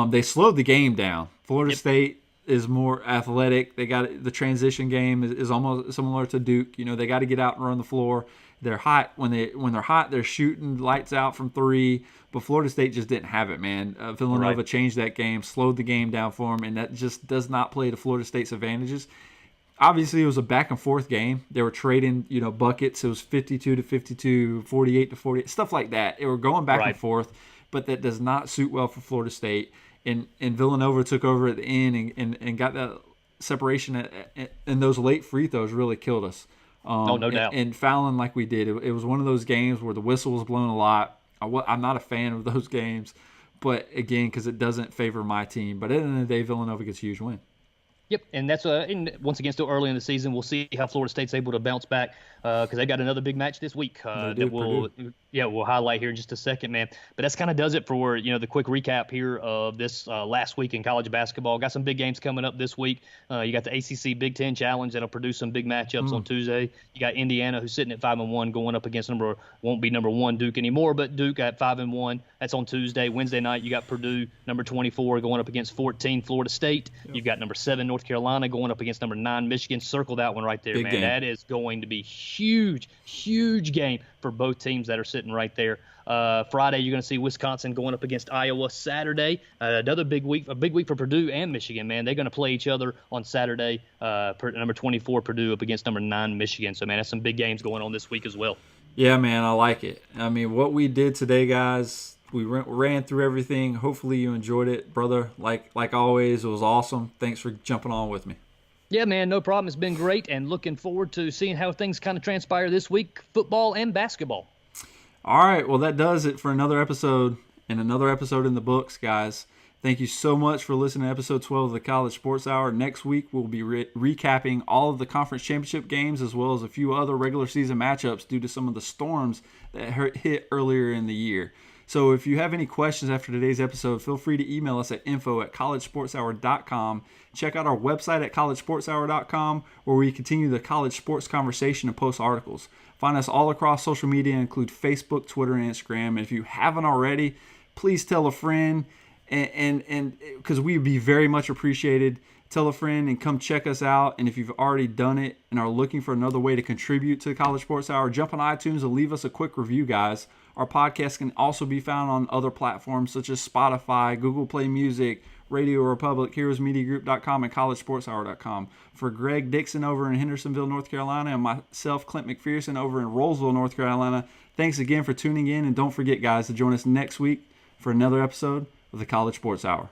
They slowed the game down. Florida State is more athletic. They got the transition game is almost similar to Duke. They got to get out and run the floor. they're hot. When they're hot, they're shooting lights out from three. But Florida State just didn't have it, man. Villanova changed that game, slowed the game down for them, and that just does not play to Florida State's advantages. Obviously, it was a back-and-forth game. They were trading, buckets. It was 52 to 52, 48 to 48, stuff like that. They were going back and forth, but that does not suit well for Florida State. And Villanova took over at the end and got that separation, and those late free throws really killed us. No doubt. And fouling like we did, it was one of those games where the whistle was blown a lot. I'm not a fan of those games, but again, because it doesn't favor my team. But at the end of the day, Villanova gets a huge win. Yep, and that's and once again still early in the season. We'll see how Florida State's able to bounce back because they've got another big match this week we'll highlight here in just a second, man. But that's kind of does it for the quick recap here of this last week in college basketball. Got some big games coming up this week. You got the ACC Big Ten Challenge that'll produce some big matchups on Tuesday. You got Indiana, who's sitting at 5-1, going up against won't be number 1 Duke anymore, but Duke at 5-1. That's on Tuesday. Wednesday night, you got Purdue, number 24, going up against 14 Florida State. You've got number 7 North Carolina going up against number 9 Michigan. Circle that one right there, big man. Game. That is going to be huge game for both teams that are sitting right there. Friday, you're going to see Wisconsin going up against Iowa. Saturday, another big week for Purdue and Michigan, man. They're going to play each other on Saturday. Number 24 Purdue up against number 9 Michigan. So, man, that's some big games going on this week as well. Yeah, man, I like it. I mean, what we did today, guys, we ran through everything. Hopefully you enjoyed it, brother. Like always, it was awesome. Thanks for jumping on with me. Yeah, man, no problem. It's been great, and looking forward to seeing how things kind of transpire this week, football and basketball. All right, well, that does it for another episode and another episode in the books, guys. Thank you so much for listening to episode 12 of the College Sports Hour. Next week, we'll be recapping all of the conference championship games as well as a few other regular season matchups due to some of the storms that hit earlier in the year. So if you have any questions after today's episode, feel free to email us at info@collegesportshour.com. Check out our website at collegesportshour.com, where we continue the college sports conversation and post articles. Find us all across social media, include Facebook, Twitter, and Instagram. And if you haven't already, please tell a friend, and because we would be very much appreciated. Tell a friend and come check us out. And if you've already done it and are looking for another way to contribute to the College Sports Hour, jump on iTunes and leave us a quick review, guys. Our podcast can also be found on other platforms such as Spotify, Google Play Music, Radio Republic, heroesmediagroup.com, and collegesportshour.com. For Greg Dixon over in Hendersonville, North Carolina, and myself, Clint McPherson, over in Rollsville, North Carolina, thanks again for tuning in. And don't forget, guys, to join us next week for another episode of the College Sports Hour.